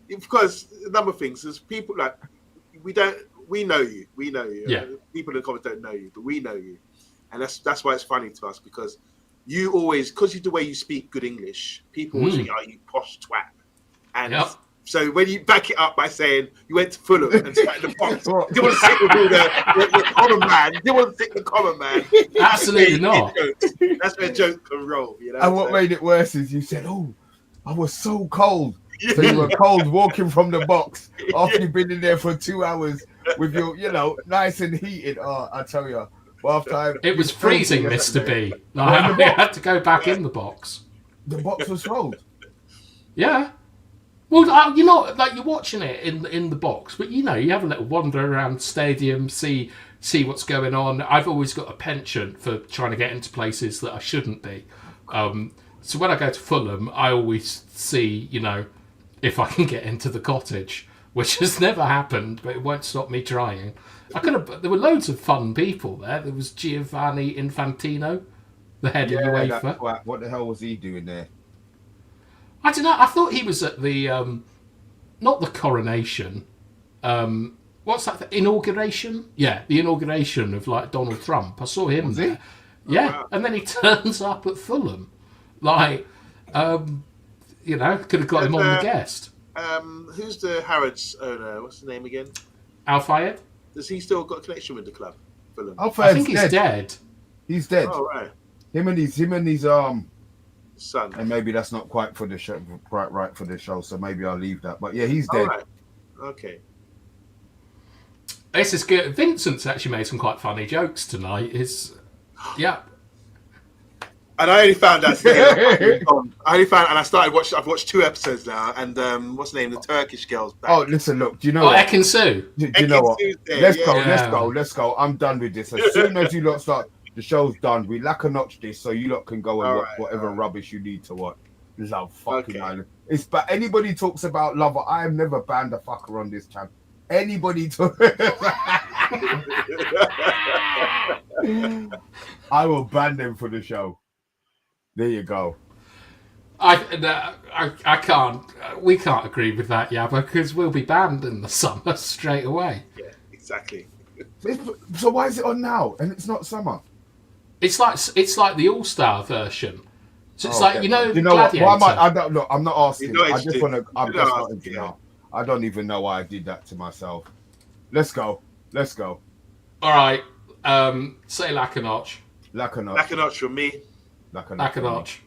Because a number of things. There's people like we know you. Yeah. People in the comments don't know you, but we know you, and that's why it's funny to us because you always because the way you speak good English, people always think, "Oh, you posh twat," and so when you back it up by saying you went to Fulham and sat in the box, you want to sit with all the common man. You want to sit with the common man. Absolutely not. That's where jokes can roll. You know. And what made it worse is you said, "Oh, I was so cold." So you were cold walking from the box after you've been in there for 2 hours with your, nice and heated. Oh, I tell you, half time. It was freezing, Mr. B. I had to go back in the box. The box was cold. Yeah. Well, you're watching it in the box, but you have a little wander around the stadium, see what's going on. I've always got a penchant for trying to get into places that I shouldn't be. So when I go to Fulham, I always see, if I can get into the cottage, which has never happened, but it won't stop me trying. There were loads of fun people there. There was Giovanni Infantino, the head of UEFA. What the hell was he doing there? I don't know. I thought he was at the not the coronation. What's that? The inauguration? Yeah, the inauguration of like Donald Trump. I saw him there. Yeah, wow. And then he turns up at Fulham, like you know, could have got him on the guest. Who's the Harrods owner? What's the name again? Al Fayed. Does he still got a connection with the club? Fulham? I think he's dead. He's dead. Oh right. Him and his son. And maybe that's not quite for the show, quite right for the show. So maybe I'll leave that. But yeah, he's dead. Right. Okay. This is good. Vincent's actually made some quite funny jokes tonight. Yeah. And I only found out today. And I started watching. I've watched 2 episodes now. And what's the name? The Turkish girl's back. Oh, listen, look. Do you know? Ekin Su. Do you know what? Let's go. I'm done with this. As soon as you lot start, the show's done. We lack a notch this, so you lot can go and watch whatever rubbish you need to watch. Love fucking Island. But anybody talks about Lover, I have never banned a fucker on this channel. Anybody talk. I will ban them for the show. There you go. I can't. We can't agree with that, because we'll be banned in the summer straight away. Yeah, exactly. So why is it on now and it's not summer? It's like the All-Star version. So it's like Gladiator. What? I don't know. I'm not asking. I just want to. I'm just not into that. I don't even know why I did that to myself. Let's go. All right. Say lack a notch. Lack a notch. Lack a notch from me. Lack a notch.